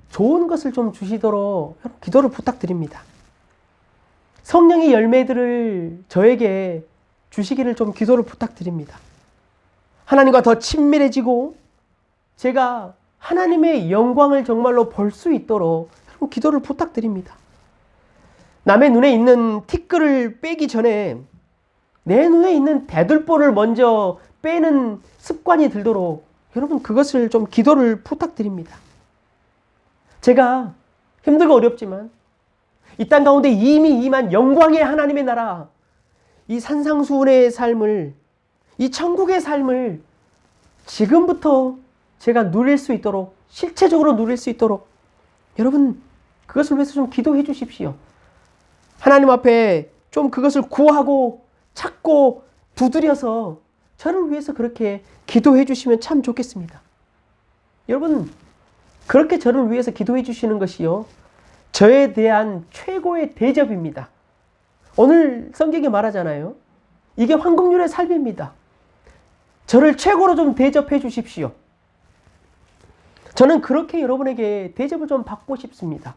좋은 것을 좀 주시도록 기도를 부탁드립니다. 성령의 열매들을 저에게 주시기를 좀 기도를 부탁드립니다. 하나님과 더 친밀해지고 제가 하나님의 영광을 정말로 볼 수 있도록 여러분 기도를 부탁드립니다. 남의 눈에 있는 티끌을 빼기 전에 내 눈에 있는 대들보를 먼저 빼는 습관이 들도록 여러분 그것을 좀 기도를 부탁드립니다. 제가 힘들고 어렵지만 이 땅 가운데 이미 임한 영광의 하나님의 나라, 이 산상수훈의 삶을, 이 천국의 삶을 지금부터 제가 누릴 수 있도록, 실체적으로 누릴 수 있도록 여러분 그것을 위해서 좀 기도해 주십시오. 하나님 앞에 좀 그것을 구하고 찾고 두드려서 저를 위해서 그렇게 기도해 주시면 참 좋겠습니다. 여러분, 그렇게 저를 위해서 기도해 주시는 것이요, 저에 대한 최고의 대접입니다. 오늘 성경에 말하잖아요. 이게 황금률의 삶입니다. 저를 최고로 좀 대접해 주십시오. 저는 그렇게 여러분에게 대접을 좀 받고 싶습니다.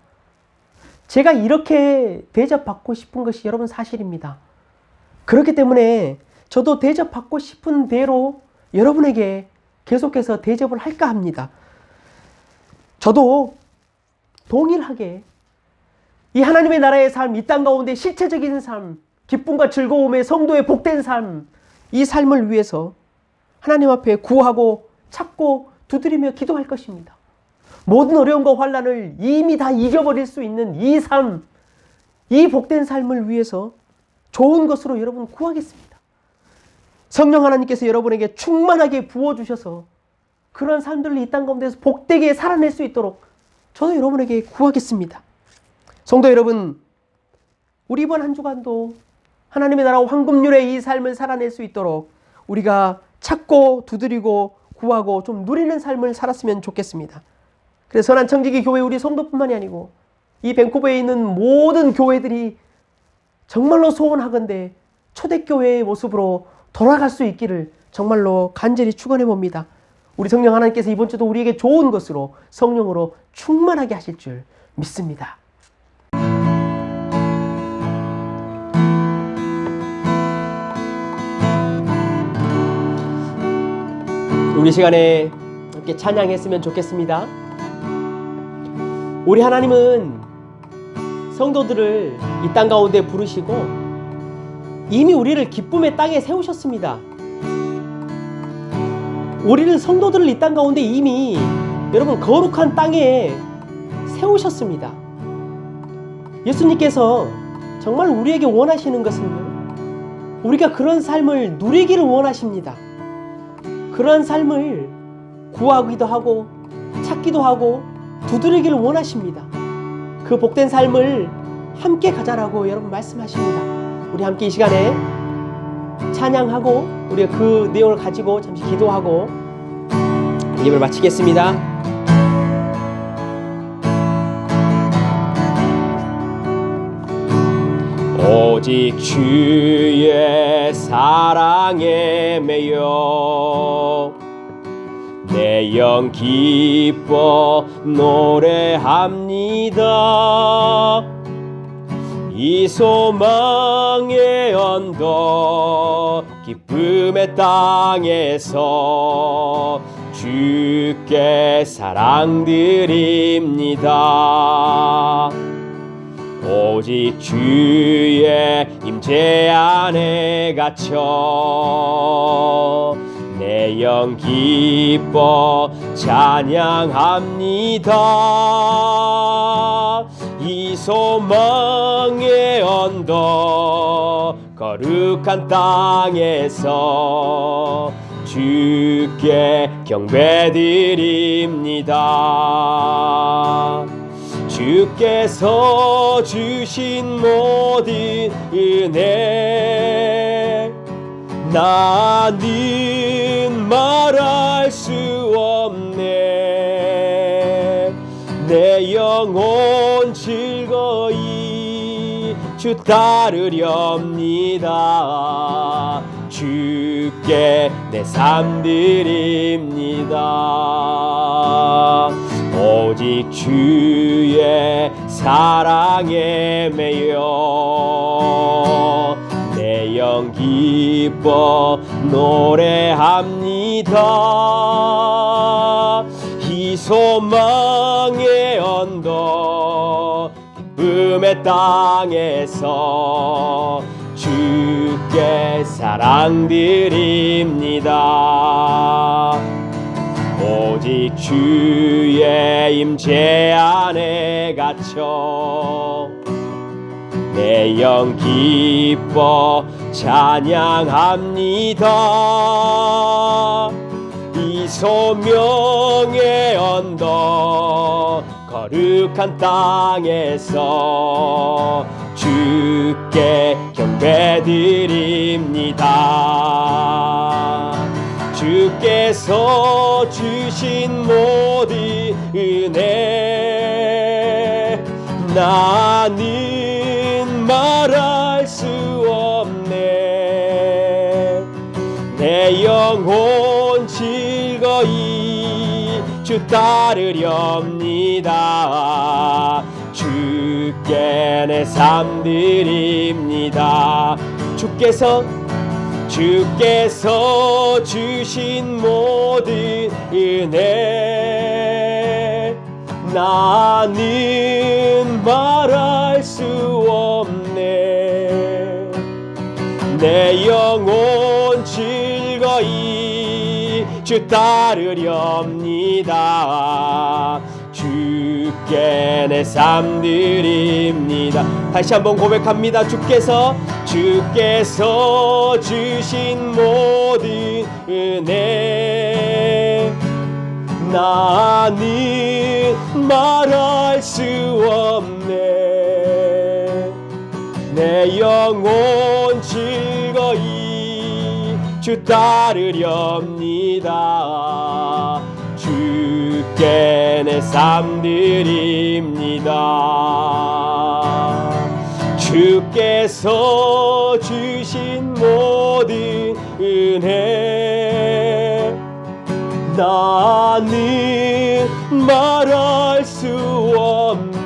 제가 이렇게 대접받고 싶은 것이 여러분 사실입니다. 그렇기 때문에 저도 대접받고 싶은 대로 여러분에게 계속해서 대접을 할까 합니다. 저도 동일하게 이 하나님의 나라의 삶, 이 땅 가운데 실체적인 삶, 기쁨과 즐거움의 성도의 복된 삶, 이 삶을 위해서 하나님 앞에 구하고 찾고 두드리며 기도할 것입니다. 모든 어려움과 환난을 이미 다 이겨버릴 수 있는 이 삶, 이 복된 삶을 위해서 좋은 것으로 여러분 구하겠습니다. 성령 하나님께서 여러분에게 충만하게 부어주셔서 그런 삶들을 이 땅 가운데서 복되게 살아낼 수 있도록 저도 여러분에게 구하겠습니다. 성도 여러분, 우리 이번 한 주간도 하나님의 나라 황금률의 이 삶을 살아낼 수 있도록 우리가 찾고 두드리고 구하고 좀 누리는 삶을 살았으면 좋겠습니다. 그래서 선한 청지기 교회 우리 성도뿐만이 아니고 이 밴쿠버에 있는 모든 교회들이 정말로 소원하건대 초대교회의 모습으로 돌아갈 수 있기를 정말로 간절히 축원해 봅니다. 우리 성령 하나님께서 이번 주도 우리에게 좋은 것으로 성령으로 충만하게 하실 줄 믿습니다. 우리 시간에 함께 찬양했으면 좋겠습니다. 우리 하나님은 성도들을 이 땅 가운데 부르시고 이미 우리를 기쁨의 땅에 세우셨습니다. 우리를 성도들을 이 땅 가운데 이미 여러분 거룩한 땅에 세우셨습니다. 예수님께서 정말 우리에게 원하시는 것은요, 우리가 그런 삶을 누리기를 원하십니다. 그런 삶을 구하기도 하고 찾기도 하고 두드리기를 원하십니다. 그 복된 삶을 함께 가자라고 여러분 말씀하십니다. 우리 함께 이 시간에 찬양하고 우리가 그 내용을 가지고 잠시 기도하고 예배를 마치겠습니다. 오직 주의 사랑에 매여 내 영 기뻐 노래합니다. 이 소망의 언덕 기쁨의 땅에서 주께 사랑드립니다. 오직 주의 임재 안에 갇혀 내 영 기뻐 찬양합니다. 이 소망의 언덕 거룩한 땅에서 주께 경배드립니다. 주께서 주신 모든 은혜 나는 말할 수 없네. 내 영혼 즐거이 주 따르렵니다. 주께 내 삶 드립니다. 오직 주의 사랑에 매여 내 영 기뻐 노래합니다. 이 소망의 언덕 기쁨의 땅에서 주께 사랑드립니다. 오직 주의 임재 안에 갇혀 내 영 기뻐 찬양합니다. 이 소명의 언덕 거룩한 땅에서 주께 경배드립니다. 주께서 주신 모든 은혜 나는 말할 수 없네. 내 영혼 즐거이 주 따르렵니다. 주께 내 삶 드립니다. 주께서 주신 모든 은혜 나는 말할 수 없네. 내 영혼 즐거이 주 따르렵니다. 주께 내 삶 드립니다. 다시 한번 고백합니다. 주께서 주신 모든 은혜 나는 말할 수 없네. 내 영혼 즐거이 주 따르렵니다. 주께 내 삶 드립니다. 주께서 주신 모든 은혜 나는 말할 수 없네.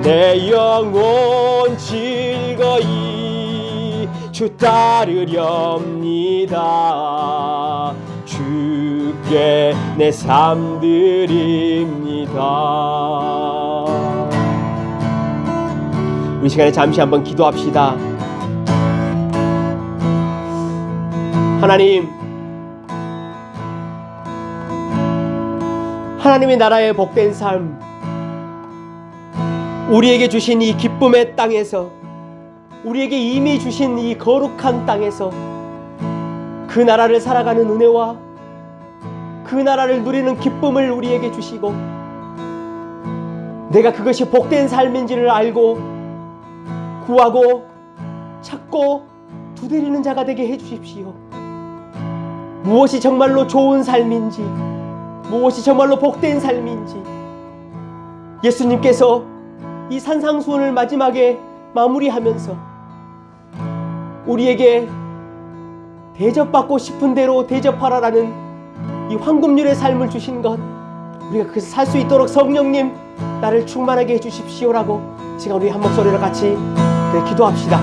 내 영혼 즐거이 주 따르렵니다. 주께 내 삶 드립니다. 우리 시간에 잠시 한번 기도합시다. 하나님의 나라의 복된 삶, 우리에게 주신 이 기쁨의 땅에서 우리에게 이미 주신 이 거룩한 땅에서 그 나라를 살아가는 은혜와 그 나라를 누리는 기쁨을 우리에게 주시고 내가 그것이 복된 삶인지를 알고 구하고 찾고 두드리는 자가 되게 해주십시오. 무엇이 정말로 좋은 삶인지, 무엇이 정말로 복된 삶인지 예수님께서 이 산상수훈을 마지막에 마무리하면서 우리에게 대접받고 싶은 대로 대접하라라는 이 황금률의 삶을 주신 것, 우리가 그것을 살 수 있도록 성령님 나를 충만하게 해주십시오라고 지금 우리 한 목소리로 같이 기도합시다.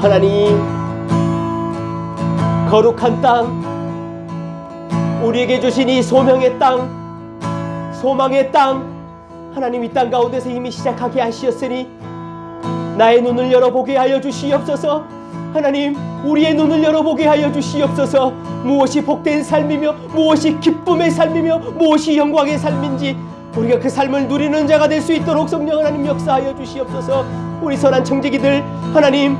하나님, 거룩한 땅, 우리에게 주신 이 소명의 땅, 소망의 땅, 하나님 이 땅 가운데서 이미 시작하게 하시었으니 나의 눈을 열어보게 하여 주시옵소서. 하나님, 우리의 눈을 열어보게 하여 주시옵소서. 무엇이 복된 삶이며 무엇이 기쁨의 삶이며 무엇이 영광의 삶인지 우리가 그 삶을 누리는 자가 될 수 있도록 성령 하나님 역사하여 주시옵소서. 우리 선한 청지기들, 하나님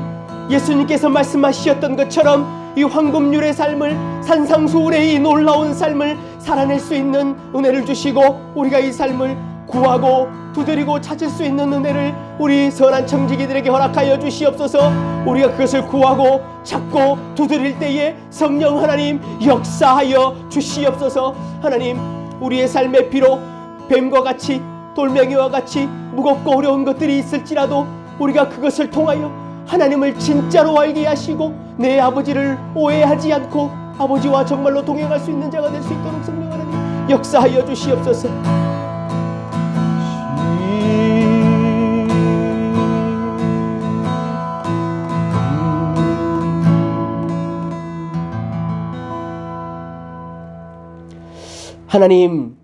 예수님께서 말씀하셨던 것처럼 이 황금률의 삶을, 산상수훈의 이 놀라운 삶을 살아낼 수 있는 은혜를 주시고 우리가 이 삶을 구하고 두드리고 찾을 수 있는 은혜를 우리 선한 청지기들에게 허락하여 주시옵소서. 우리가 그것을 구하고 찾고 두드릴 때에 성령 하나님 역사하여 주시옵소서. 하나님, 우리의 삶에 비록 뱀과 같이 돌멩이와 같이 무겁고 어려운 것들이 있을지라도 우리가 그것을 통하여 하나님을 진짜로 알게 하시고 내 아버지를 오해하지 않고 아버지와 정말로 동행할 수 있는 자가 될 수 있도록 성령 하나님 역사하여 주시옵소서. 하나님,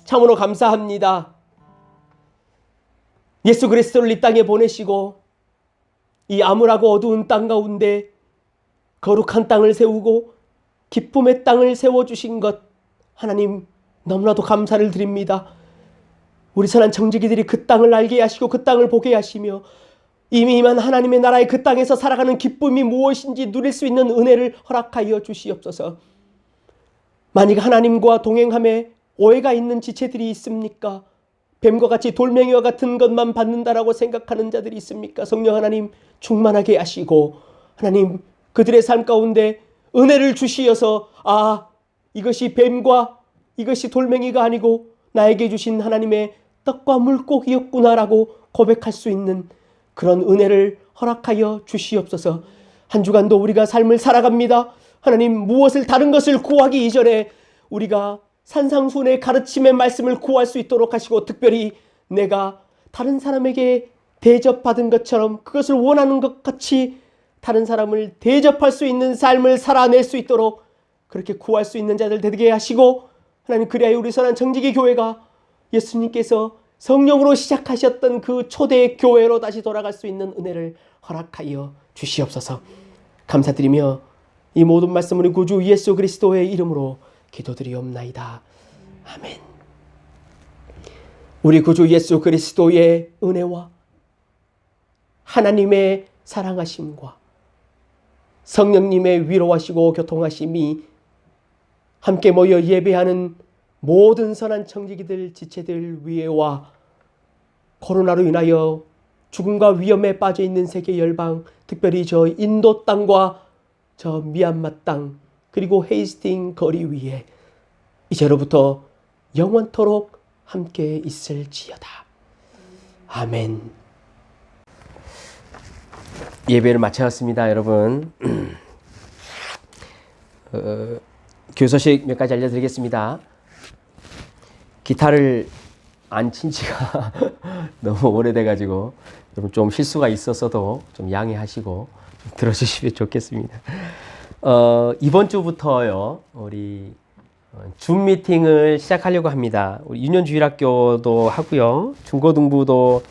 참으로 감사합니다. 예수 그리스도를 이 땅에 보내시고 이 암울하고 어두운 땅 가운데 거룩한 땅을 세우고 기쁨의 땅을 세워주신 것, 하나님 너무나도 감사를 드립니다. 우리 선한 청지기들이 그 땅을 알게 하시고 그 땅을 보게 하시며 이미 임한 하나님의 나라의 그 땅에서 살아가는 기쁨이 무엇인지 누릴 수 있는 은혜를 허락하여 주시옵소서. 만약 하나님과 동행함에 오해가 있는 지체들이 있습니까? 뱀과 같이 돌멩이와 같은 것만 받는다라고 생각하는 자들이 있습니까? 성령 하나님 충만하게 하시고 하나님 그들의 삶 가운데 은혜를 주시어서 이것이 뱀과 이것이 돌멩이가 아니고 나에게 주신 하나님의 떡과 물고기였구나라고 고백할 수 있는 그런 은혜를 허락하여 주시옵소서. 한 주간도 우리가 삶을 살아갑니다. 하나님, 무엇을 다른 것을 구하기 이전에 우리가 산상수훈의 가르침의 말씀을 구할 수 있도록 하시고 특별히 내가 다른 사람에게 대접받은 것처럼 그것을 원하는 것 같이 다른 사람을 대접할 수 있는 삶을 살아낼 수 있도록 그렇게 구할 수 있는 자들 되게 하시고 하나님, 그리하여 우리 선한 청지기 교회가 예수님께서 성령으로 시작하셨던 그 초대 교회로 다시 돌아갈 수 있는 은혜를 허락하여 주시옵소서. 감사드리며 이 모든 말씀을 구주 예수 그리스도의 이름으로 기도드리옵나이다. 아멘. 우리 구주 예수 그리스도의 은혜와 하나님의 사랑하심과 성령님의 위로하시고 교통하심이 함께 모여 예배하는 모든 선한 청지기들 지체들 위에와 코로나로 인하여 죽음과 위험에 빠져있는 세계 열방, 특별히 저 인도 땅과 저 미얀마 땅 그리고 헤이스팅 거리 위에 이제로부터 영원토록 함께 있을지어다. 아멘. 예배를 마쳤습니다, 여러분. 교소식 몇 가지 알려드리겠습니다. 기타를 안 친 지가 너무 오래돼가지고 여러분 좀 실수가 있었어도 좀 양해하시고 좀 들어주시면 좋겠습니다. 이번 주부터요, 우리 줌 미팅을 시작하려고 합니다. 우리 유년주일학교도 하고요, 중고등부도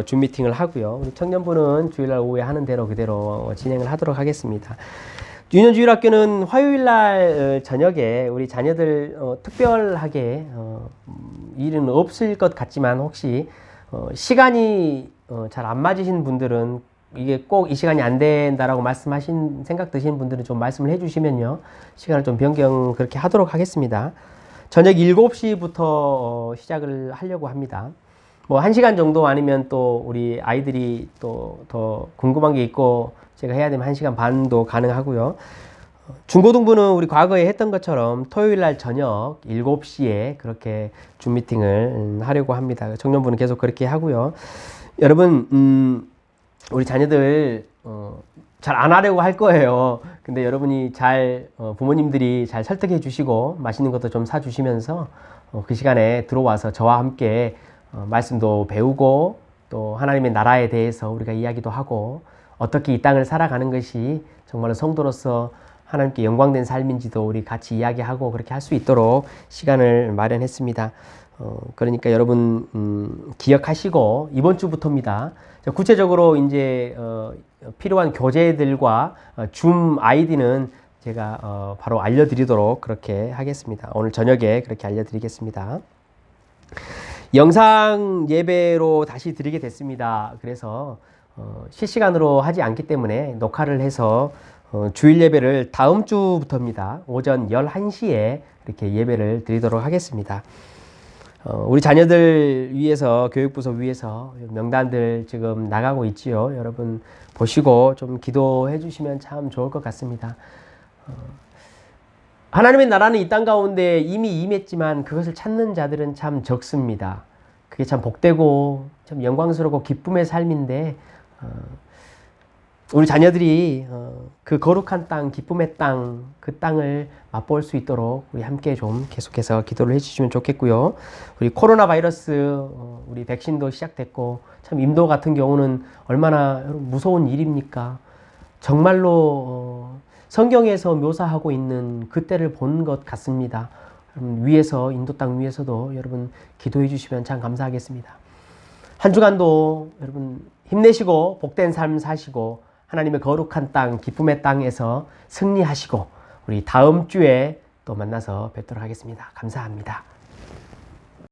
줌 미팅을 하고요. 우리 청년부는 주일날 오후에 하는 대로 그대로 진행을 하도록 하겠습니다. 유년주일학교는 화요일날 저녁에 우리 자녀들 특별하게 일은 없을 것 같지만 혹시 시간이 잘 안 맞으신 분들은 이게 꼭 이 시간이 안 된다라고 말씀하신 생각 드시는 분들은 좀 말씀을 해주시면요 시간을 좀 변경 그렇게 하도록 하겠습니다. 저녁 7시부터 시작을 하려고 합니다. 뭐 1시간 정도 아니면 또 우리 아이들이 또 더 궁금한 게 있고 제가 해야 되면 1시간 반도 가능하고요. 중고등부는 우리 과거에 했던 것처럼 토요일 날 저녁 7시에 그렇게 줌 미팅을 하려고 합니다. 청년부는 계속 그렇게 하고요. 여러분 우리 자녀들 잘 안 하려고 할 거예요. 근데 여러분이 잘 부모님들이 잘 설득해 주시고 맛있는 것도 좀 사 주시면서 그 시간에 들어와서 저와 함께 말씀도 배우고 또 하나님의 나라에 대해서 우리가 이야기도 하고 어떻게 이 땅을 살아가는 것이 정말로 성도로서 하나님께 영광된 삶인지도 우리 같이 이야기하고 그렇게 할 수 있도록 시간을 마련했습니다. 그러니까 여러분 기억하시고 이번 주부터입니다. 구체적으로 이제 필요한 교재들과 줌 아이디는 제가 바로 알려드리도록 그렇게 하겠습니다. 오늘 저녁에 그렇게 알려드리겠습니다. 영상 예배로 다시 드리게 됐습니다. 그래서 실시간으로 하지 않기 때문에 녹화를 해서 주일 예배를 다음 주부터입니다. 오전 11시에 이렇게 예배를 드리도록 하겠습니다. 우리 자녀들 위해서 교육부서 위해서 명단들 지금 나가고 있지요. 여러분 보시고 좀 기도해 주시면 참 좋을 것 같습니다. 하나님의 나라는 이 땅 가운데 이미 임했지만 그것을 찾는 자들은 참 적습니다. 그게 참 복되고 참 영광스럽고 기쁨의 삶인데 우리 자녀들이 그 거룩한 땅, 기쁨의 땅, 그 땅을 맛볼 수 있도록 우리 함께 좀 계속해서 기도를 해주시면 좋겠고요. 우리 코로나 바이러스, 우리 백신도 시작됐고 참 임도 같은 경우는 얼마나 무서운 일입니까? 정말로 성경에서 묘사하고 있는 그때를 본 것 같습니다. 여러분 위에서 인도 땅 위에서도 여러분 기도해 주시면 참 감사하겠습니다. 한 주간도 여러분 힘내시고 복된 삶 사시고 하나님의 거룩한 땅, 기쁨의 땅에서 승리하시고 우리 다음 주에 또 만나서 뵙도록 하겠습니다. 감사합니다.